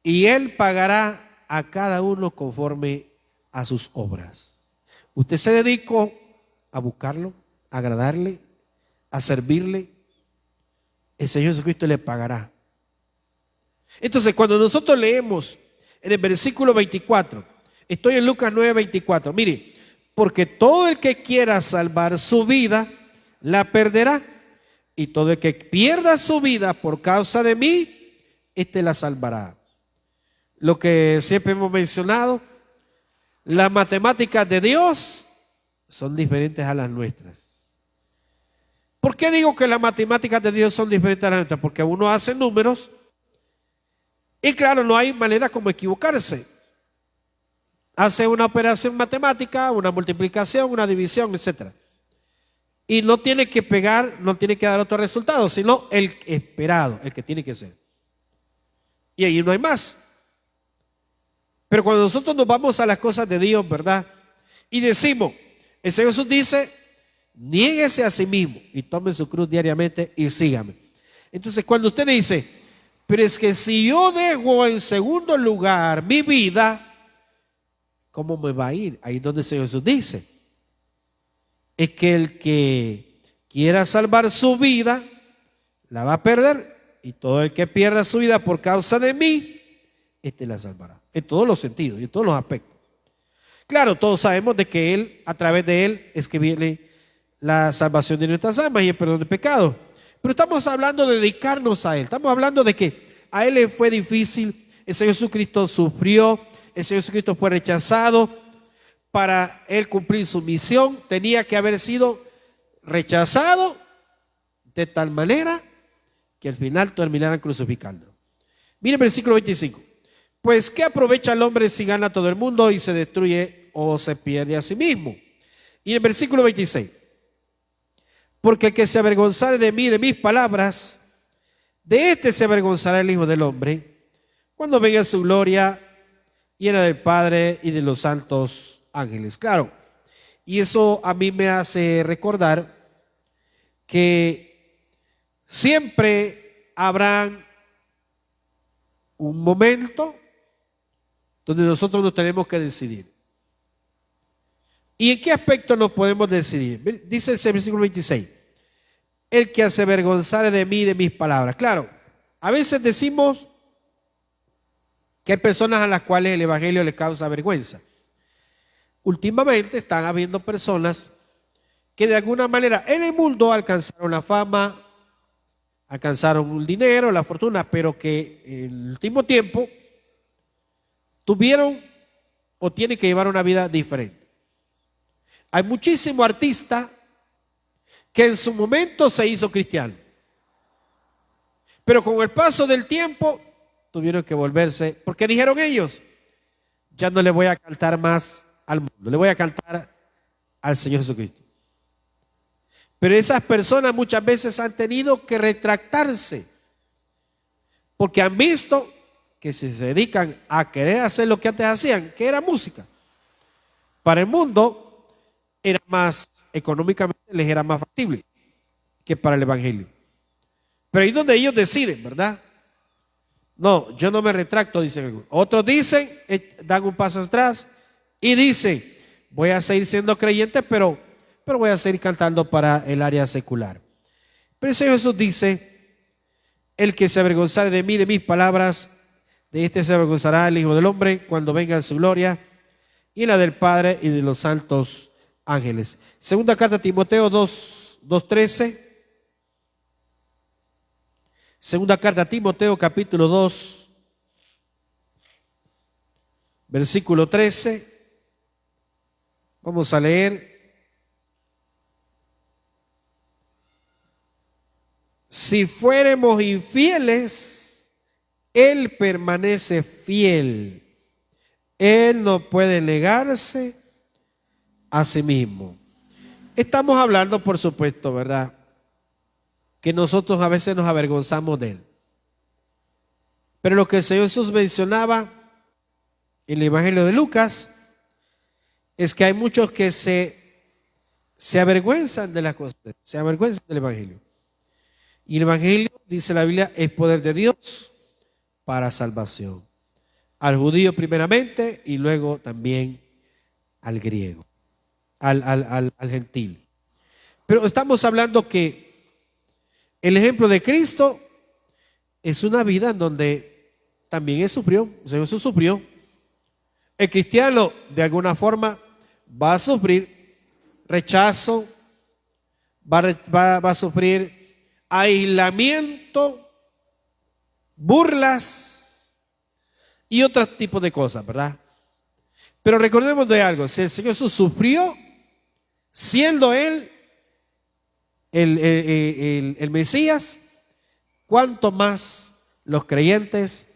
y Él pagará a cada uno conforme a sus obras. Usted se dedicó a buscarlo, a agradarle, a servirle, el Señor Jesucristo le pagará. Entonces, cuando nosotros leemos en el versículo 24, estoy en Lucas 9:24, mire, porque todo el que quiera salvar su vida, la perderá, y todo el que pierda su vida por causa de mí, este la salvará. Lo que siempre hemos mencionado, las matemáticas de Dios son diferentes a las nuestras. ¿Por qué digo que las matemáticas de Dios son diferentes a las nuestras? Porque uno hace números y claro, no hay manera como equivocarse. Hace una operación matemática, una multiplicación, una división, etc. Y no tiene que pegar, no tiene que dar otro resultado, sino el esperado, el que tiene que ser. Y ahí no hay más. Pero cuando nosotros nos vamos a las cosas de Dios, ¿verdad? Y decimos, el Señor Jesús dice: niéguese a sí mismo y tome su cruz diariamente y sígame. Entonces, cuando usted dice: pero es que si yo dejo en segundo lugar mi vida, ¿cómo me va a ir? Ahí es donde el Señor Jesús dice, es que el que quiera salvar su vida, la va a perder, y todo el que pierda su vida por causa de mí, este la salvará, en todos los sentidos y en todos los aspectos. Claro, todos sabemos de que Él, a través de Él, es que viene la salvación de nuestras almas y el perdón de pecados. Pero estamos hablando de dedicarnos a Él, estamos hablando de que a Él le fue difícil, el Señor Jesucristo sufrió, el Señor Jesucristo fue rechazado. Para Él cumplir su misión tenía que haber sido rechazado de tal manera que al final terminaran crucificando. Miren el versículo 25. Pues ¿qué aprovecha el hombre si gana todo el mundo y se destruye o se pierde a sí mismo? Y en el versículo 26. Porque el que se avergonzare de mí, de mis palabras, de este se avergonzará el Hijo del Hombre, cuando venga su gloria llena del Padre y de los santos ángeles. Claro, y eso a mí me hace recordar que siempre habrá un momento donde nosotros nos tenemos que decidir. ¿Y en qué aspecto nos podemos decidir? Dice el versículo 26, el que se avergonzare de mí y de mis palabras. Claro, a veces decimos que hay personas a las cuales el evangelio les causa vergüenza. Últimamente están habiendo personas que de alguna manera en el mundo alcanzaron la fama, alcanzaron el dinero, la fortuna, pero que en el último tiempo tuvieron o tienen que llevar una vida diferente. Hay muchísimos artistas que en su momento se hizo cristiano, pero con el paso del tiempo tuvieron que volverse, porque dijeron ellos, ya no le voy a cantar más al mundo, le voy a cantar al Señor Jesucristo. Pero esas personas muchas veces han tenido que retractarse, porque han visto que si se dedican a querer hacer lo que antes hacían, que era música, para el mundo era más, económicamente les era más factible que para el evangelio. Pero ahí es donde ellos deciden, ¿verdad? No, yo no me retracto, dicen algunos. Otros dicen, dan un paso atrás y dicen, voy a seguir siendo creyente, pero voy a seguir cantando para el área secular. Pero el Señor Jesús dice, el que se avergonzare de mí, de mis palabras, de este se avergonzará el Hijo del Hombre cuando venga en su gloria y la del Padre y de los santos ángeles. Segunda carta a Timoteo 2:13. Segunda carta a Timoteo capítulo 2, versículo 13. Vamos a leer. Si fuéramos infieles, Él permanece fiel. Él no puede negarse a sí mismo. Estamos hablando, por supuesto, ¿verdad?, que nosotros a veces nos avergonzamos de Él. Pero lo que el Señor Jesús mencionaba en el Evangelio de Lucas es que hay muchos que se avergüenzan de las cosas, se avergüenzan del Evangelio. Y el Evangelio, dice la Biblia, es poder de Dios para salvación. Al judío primeramente y luego también al griego, al gentil. Pero estamos hablando que el ejemplo de Cristo es una vida en donde también Él sufrió, el Señor Jesús sufrió. El cristiano de alguna forma va a sufrir rechazo, va a sufrir aislamiento, burlas y otros tipos de cosas, ¿verdad? Pero recordemos de algo, si el Señor Jesús sufrió, siendo Él el Mesías, cuánto más los creyentes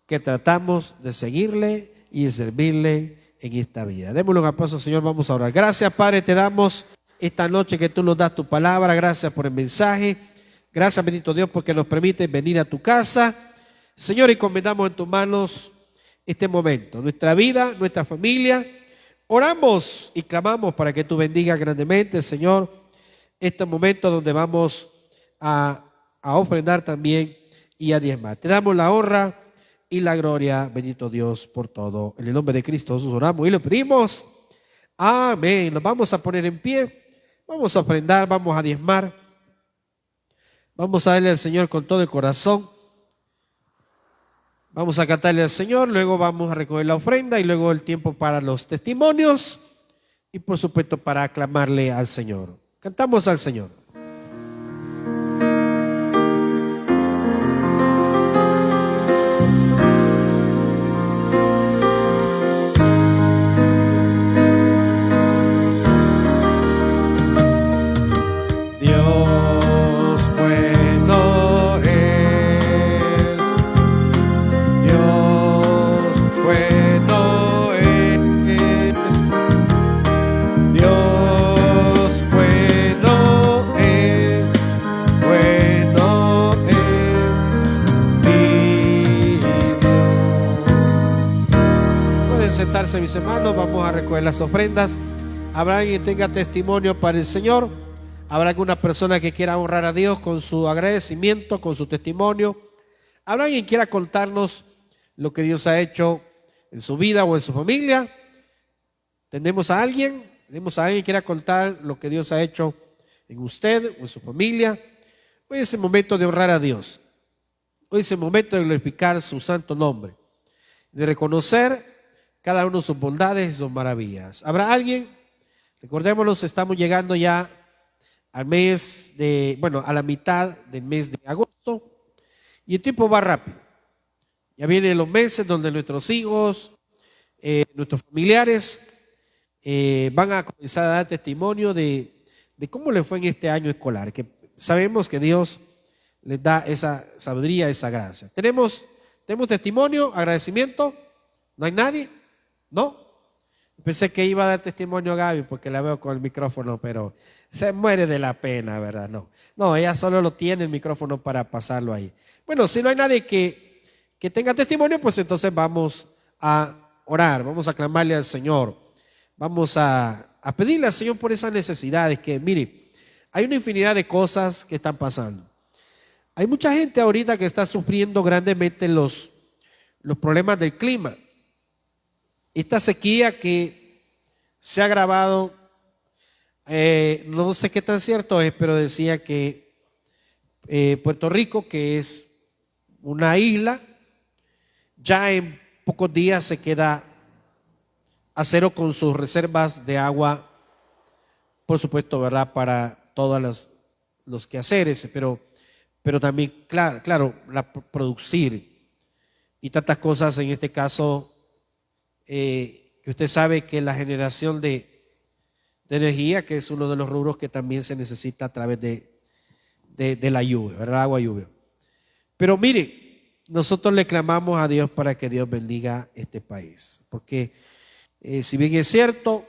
que tratamos de seguirle y de servirle en esta vida. Démosle un aplauso, Señor, vamos a orar. Gracias, Padre, te damos esta noche que tú nos das tu palabra. Gracias por el mensaje. Gracias, bendito Dios, porque nos permite venir a tu casa. Señor, encomendamos en tus manos este momento, nuestra vida, nuestra familia. Oramos y clamamos para que tú bendigas grandemente, Señor, este momento donde vamos a ofrendar también y a diezmar. Te damos la honra y la gloria, bendito Dios, por todo. En el nombre de Cristo Jesús oramos y le pedimos. Amén. Nos vamos a poner en pie, vamos a ofrendar, vamos a diezmar, vamos a darle al Señor con todo el corazón. Vamos a cantarle al Señor, luego vamos a recoger la ofrenda y luego el tiempo para los testimonios y por supuesto para aclamarle al Señor. Cantamos al Señor. Sentarse, mis hermanos, vamos a recoger las ofrendas. Habrá alguien que tenga testimonio para el Señor. Habrá alguna persona que quiera honrar a Dios con su agradecimiento, con su testimonio. Habrá alguien que quiera contarnos lo que Dios ha hecho en su vida o en su familia. ¿Tenemos a alguien? ¿Tenemos a alguien que quiera contar lo que Dios ha hecho en usted o en su familia? Hoy es el momento de honrar a Dios. Hoy es el momento de glorificar su santo nombre, de reconocer cada uno de sus bondades y sus maravillas. ¿Habrá alguien? Recordémonos, estamos llegando ya al mes a la mitad del mes de agosto y el tiempo va rápido. Ya vienen los meses donde nuestros hijos, nuestros familiares van a comenzar a dar testimonio de cómo les fue en este año escolar, que sabemos que Dios les da esa sabiduría, esa gracia. ¿Tenemos testimonio, agradecimiento? ¿No hay nadie? ¿No? Pensé que iba a dar testimonio a Gaby porque la veo con el micrófono, pero se muere de la pena, ¿verdad? No, ella solo lo tiene el micrófono para pasarlo ahí. Bueno, si no hay nadie que tenga testimonio, pues entonces vamos a orar, vamos a clamarle al Señor, vamos a pedirle al Señor por esas necesidades que, mire, hay una infinidad de cosas que están pasando. Hay mucha gente ahorita que está sufriendo grandemente los problemas del clima. Esta sequía que se ha agravado, no sé qué tan cierto es, pero decía que Puerto Rico, que es una isla, ya en pocos días se queda a cero con sus reservas de agua, por supuesto, ¿verdad? Para todos los quehaceres, pero también, claro, producir y tantas cosas en este caso. Que usted sabe que la generación de energía, que es uno de los rubros que también se necesita a través de la lluvia, ¿verdad? Agua, lluvia. Pero mire, nosotros le clamamos a Dios para que Dios bendiga este país, porque si bien es cierto,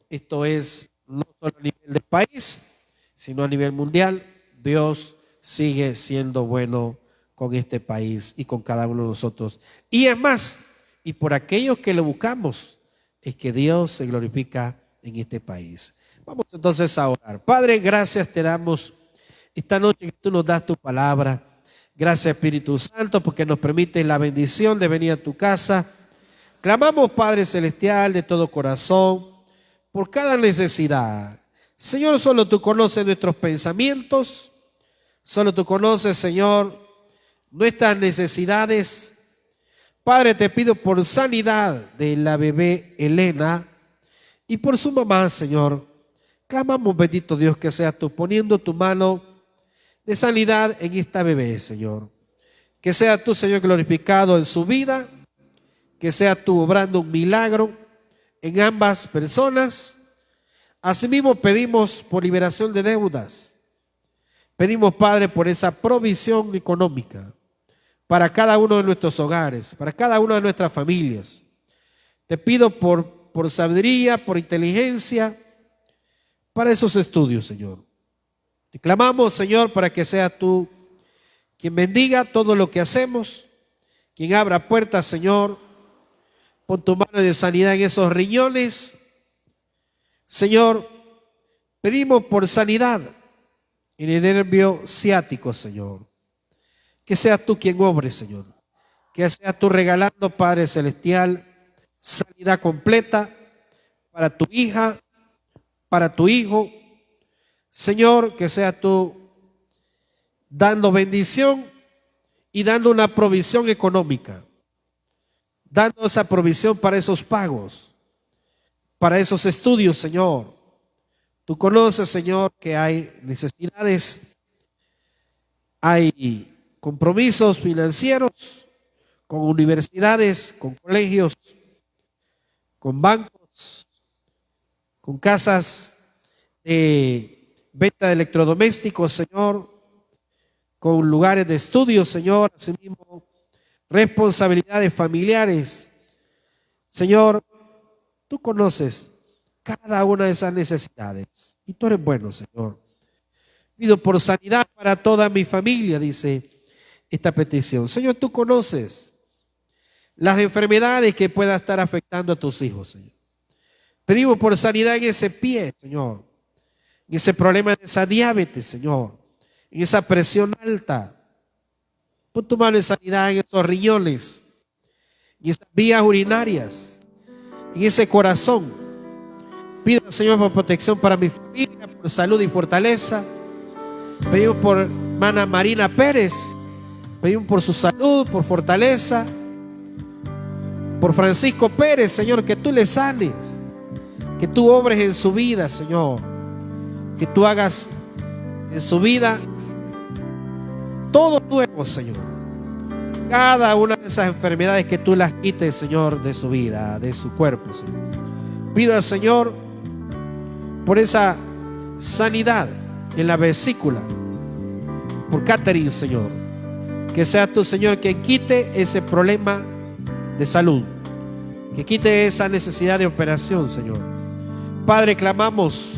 esto es no solo a nivel del país, sino a nivel mundial. Dios sigue siendo bueno con este país y con cada uno de nosotros. Y es más, y por aquellos que lo buscamos, es que Dios se glorifica en este país. Vamos entonces a orar. Padre, gracias te damos esta noche que tú nos das tu palabra. Gracias, Espíritu Santo, porque nos permites la bendición de venir a tu casa. Clamamos, Padre Celestial, de todo corazón, por cada necesidad. Señor, solo tú conoces nuestros pensamientos, solo tú conoces, Señor, nuestras necesidades. Padre, te pido por sanidad de la bebé Elena y por su mamá, Señor. Clamamos, bendito Dios, que seas tú poniendo tu mano de sanidad en esta bebé, Señor. Que sea tú, Señor, glorificado en su vida, que sea tú obrando un milagro en ambas personas. Asimismo pedimos por liberación de deudas. Pedimos, Padre, por esa provisión económica para cada uno de nuestros hogares, para cada una de nuestras familias. Te pido por sabiduría, por inteligencia, para esos estudios, Señor. Te clamamos, Señor, para que seas tú quien bendiga todo lo que hacemos, quien abra puertas, Señor. Pon tu mano de sanidad en esos riñones. Señor, pedimos por sanidad en el nervio ciático, Señor. Que seas tú quien obre, Señor. que seas tú regalando, Padre Celestial, sanidad completa para tu hija, para tu hijo. Señor, que seas tú dando bendición y dando una provisión económica, dando esa provisión para esos pagos, para esos estudios, Señor. Tú conoces, Señor, que hay necesidades, hay compromisos financieros con universidades, con colegios, con bancos, con casas de venta de electrodomésticos, Señor, con lugares de estudio, Señor, asimismo, responsabilidades familiares. Señor, tú conoces cada una de esas necesidades y tú eres bueno, Señor. Pido por sanidad para toda mi familia, dice esta petición. Señor, tú conoces las enfermedades que puedan estar afectando a tus hijos, Señor. Pedimos por sanidad en ese pie, Señor, en ese problema de esa diabetes, Señor, en esa presión alta. Pon tu mano de sanidad en esos riñones, en esas vías urinarias, en ese corazón. Pido, Señor, por protección para mi familia, por salud y fortaleza. Pedimos por hermana Marina Pérez, pedimos por su salud, por fortaleza. Por Francisco Pérez, Señor, que tú le sanes, que tú obres en su vida, Señor, que tú hagas en su vida todo nuevo, Señor. Cada una de esas enfermedades que tú las quites, Señor, de su vida, de su cuerpo, Señor. Pido al Señor por esa sanidad en la vesícula, por Catherine, Señor, que sea tú, Señor, quien quite ese problema de salud, que quite esa necesidad de operación, Señor. Padre, clamamos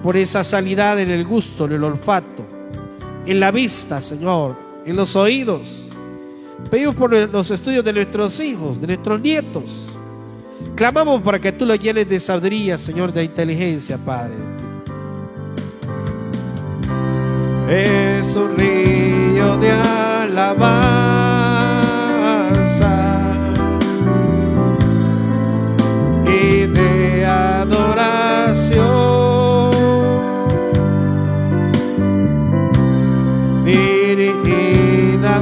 por esa sanidad en el gusto, en el olfato, en la vista, Señor, en los oídos. Pedimos por los estudios de nuestros hijos, de nuestros nietos. Clamamos para que tú los llenes de sabiduría, Señor, de inteligencia, Padre. Es un río de alabanza y de adoración, dirigida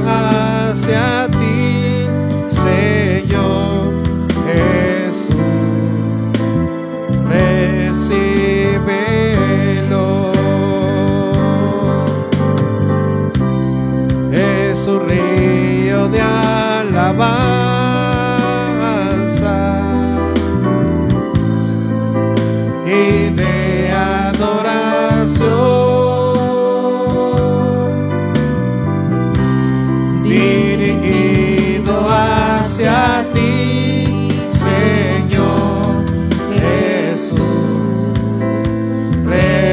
hacia ti, Señor Jesús. Recíbelo. Es un río de alabanza y de adoración, dirigido hacia ti, Señor Jesús. Recíbelo.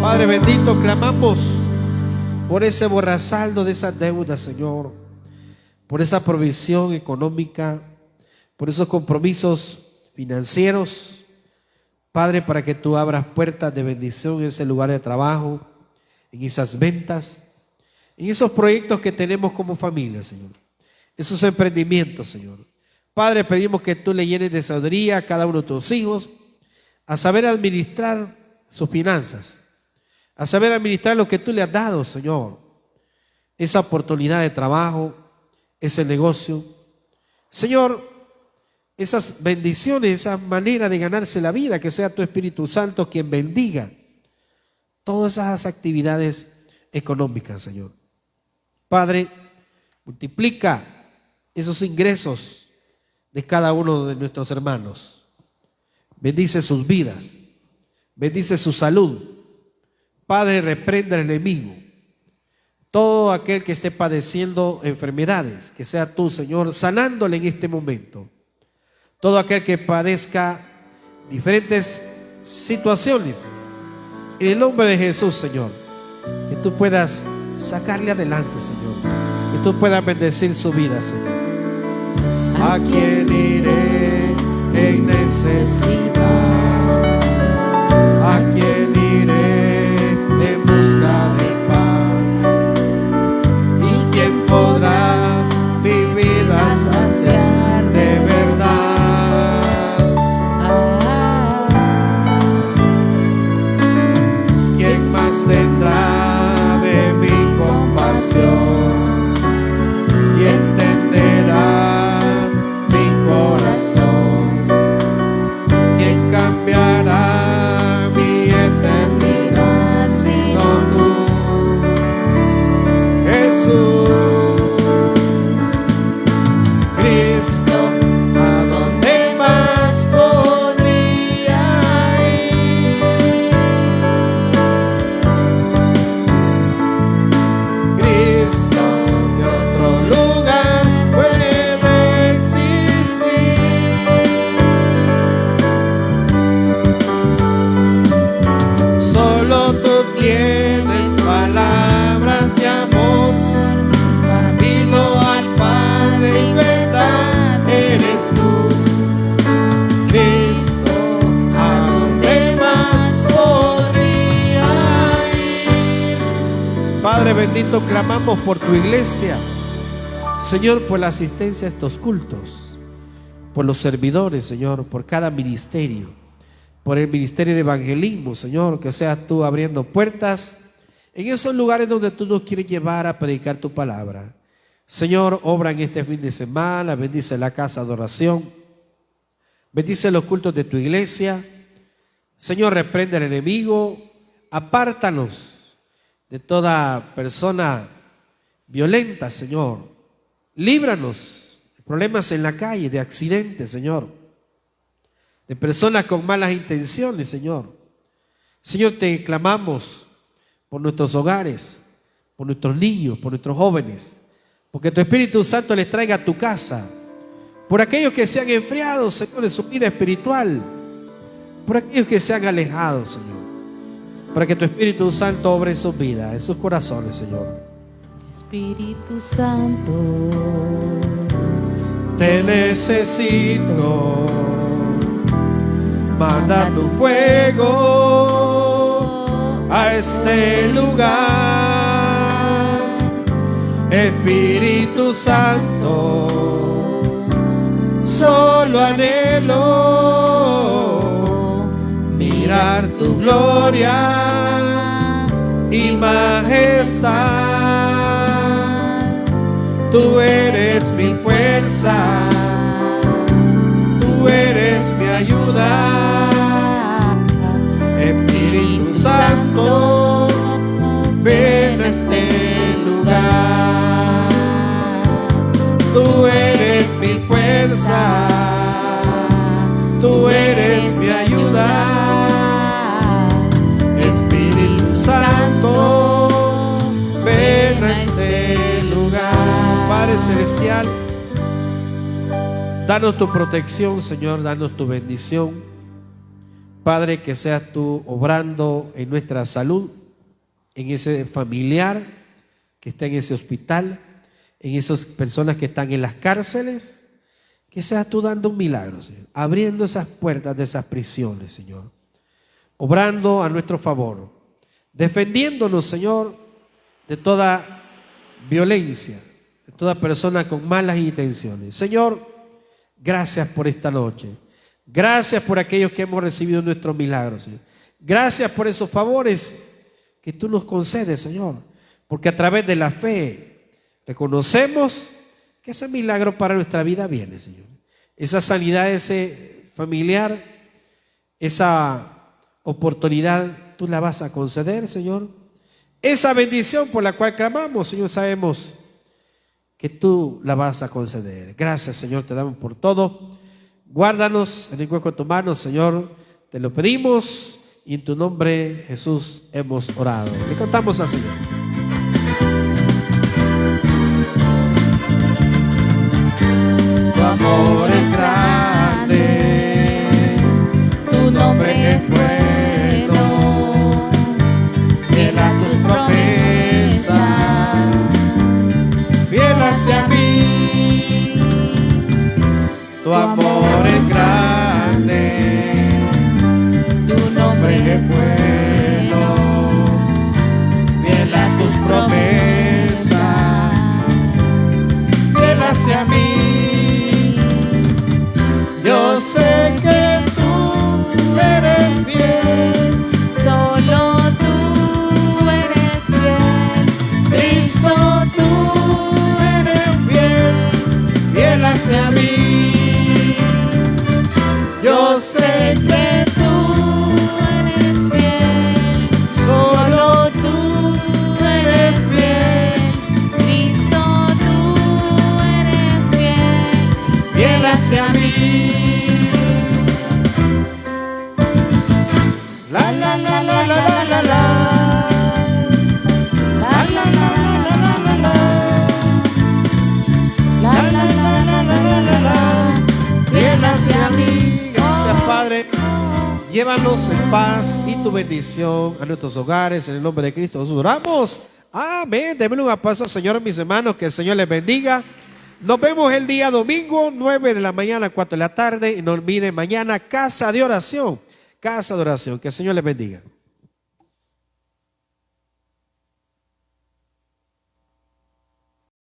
Padre bendito, clamamos por ese borrasaldo de esas deudas, Señor, por esa provisión económica, por esos compromisos financieros, Padre, para que tú abras puertas de bendición en ese lugar de trabajo, en esas ventas, en esos proyectos que tenemos como familia, Señor, esos emprendimientos, Señor. Padre, pedimos que tú le llenes de sabiduría a cada uno de tus hijos, a saber administrar sus finanzas, a saber administrar lo que tú le has dado, Señor, esa oportunidad de trabajo, ese negocio, Señor, esas bendiciones, esa manera de ganarse la vida, que sea tu Espíritu Santo quien bendiga todas esas actividades económicas, Señor. Padre, multiplica esos ingresos de cada uno de nuestros hermanos. Bendice sus vidas, bendice su salud. Padre, reprenda al enemigo. Todo aquel que esté padeciendo enfermedades, que sea tú, Señor, sanándole en este momento. Todo aquel que padezca diferentes situaciones, en el nombre de Jesús, Señor, que tú puedas sacarle adelante, Señor, que tú puedas bendecir su vida, Señor. ¿A quién iré en necesidad. ¿A quién iré en busca de paz? ¿Y quién podrá mi vida saciar de verdad? ¿Quién más tendrá de mi compasión y entenderá mi corazón? ¿Quién cambiará mi eternidad sino tú, Jesús? Cristo, ¿a dónde más podría ir? Cristo, ¿qué otro lugar puede existir? Solo tú tienes palabras de amor, camino al Padre y verdad eres tú. Cristo, ¿a dónde más podría ir? Padre bendito, clamamos por tu iglesia, Señor, por la asistencia a estos cultos, por los servidores, Señor, por cada ministerio, por el ministerio de evangelismo, Señor, que seas tú abriendo puertas en esos lugares donde tú nos quieres llevar a predicar tu palabra. Señor, obra en este fin de semana, bendice la casa de oración, bendice los cultos de tu iglesia. Señor, reprende al enemigo, apártanos de toda persona violenta, Señor. Líbranos de problemas en la calle, de accidentes, Señor, de personas con malas intenciones, Señor. Señor, te clamamos por nuestros hogares, por nuestros niños, por nuestros jóvenes, porque tu Espíritu Santo les traiga a tu casa, por aquellos que se han enfriado, Señor, en su vida espiritual, por aquellos que se han alejado, Señor, para que tu Espíritu Santo obre en sus vidas, en sus corazones, Señor. Espíritu Santo, Te necesito, manda tu fuego a este lugar. Espíritu Santo, solo anhelo mirar tu gloria y majestad. Tú eres mi fuerza, tú eres mi ayuda. Espíritu Santo, ven a este lugar. Tú eres mi fuerza, tú eres mi ayuda. Espíritu Santo, ven a este lugar. Padre Celestial, danos tu protección, Señor, danos tu bendición. Padre, que seas tú obrando en nuestra salud, en ese familiar que está en ese hospital, en esas personas que están en las cárceles, que seas tú dando un milagro, Señor, abriendo esas puertas de esas prisiones, Señor, obrando a nuestro favor, defendiéndonos, Señor, de toda violencia, de toda persona con malas intenciones. Señor, gracias por esta noche. Gracias por aquellos que hemos recibido nuestros milagros, Señor. Gracias por esos favores que tú nos concedes, Señor, porque a través de la fe reconocemos que ese milagro para nuestra vida viene, Señor. Esa sanidad, ese familiar, esa oportunidad, tú la vas a conceder, Señor. Esa bendición por la cual clamamos, Señor, sabemos que tú la vas a conceder. Gracias, Señor, te damos por todo. Guárdanos en el hueco de tu mano, Señor, te lo pedimos y en tu nombre, Jesús, hemos orado. Le contamos al Señor. Tu amor es grande, tu nombre es bueno, fiel a tus promesas, fiel hacia mí. Tu amor es grande, hacia mí. Yo sé que tú eres fiel, solo tú eres fiel, Cristo, tú eres fiel, fiel hacia mí. La la la la la la la la. la la la la la la la, la la la la la la la, Fiel hacia mí. Gracias, Padre. Llévanos en paz y tu bendición a nuestros hogares. En el nombre de Cristo Jesús oramos. Amén. Démosle un aplauso al Señor, mis hermanos. Que el Señor les bendiga. Nos vemos el día domingo, 9 de la mañana, 4 de la tarde. Y no olviden mañana casa de oración. Casa de oración. Que el Señor les bendiga.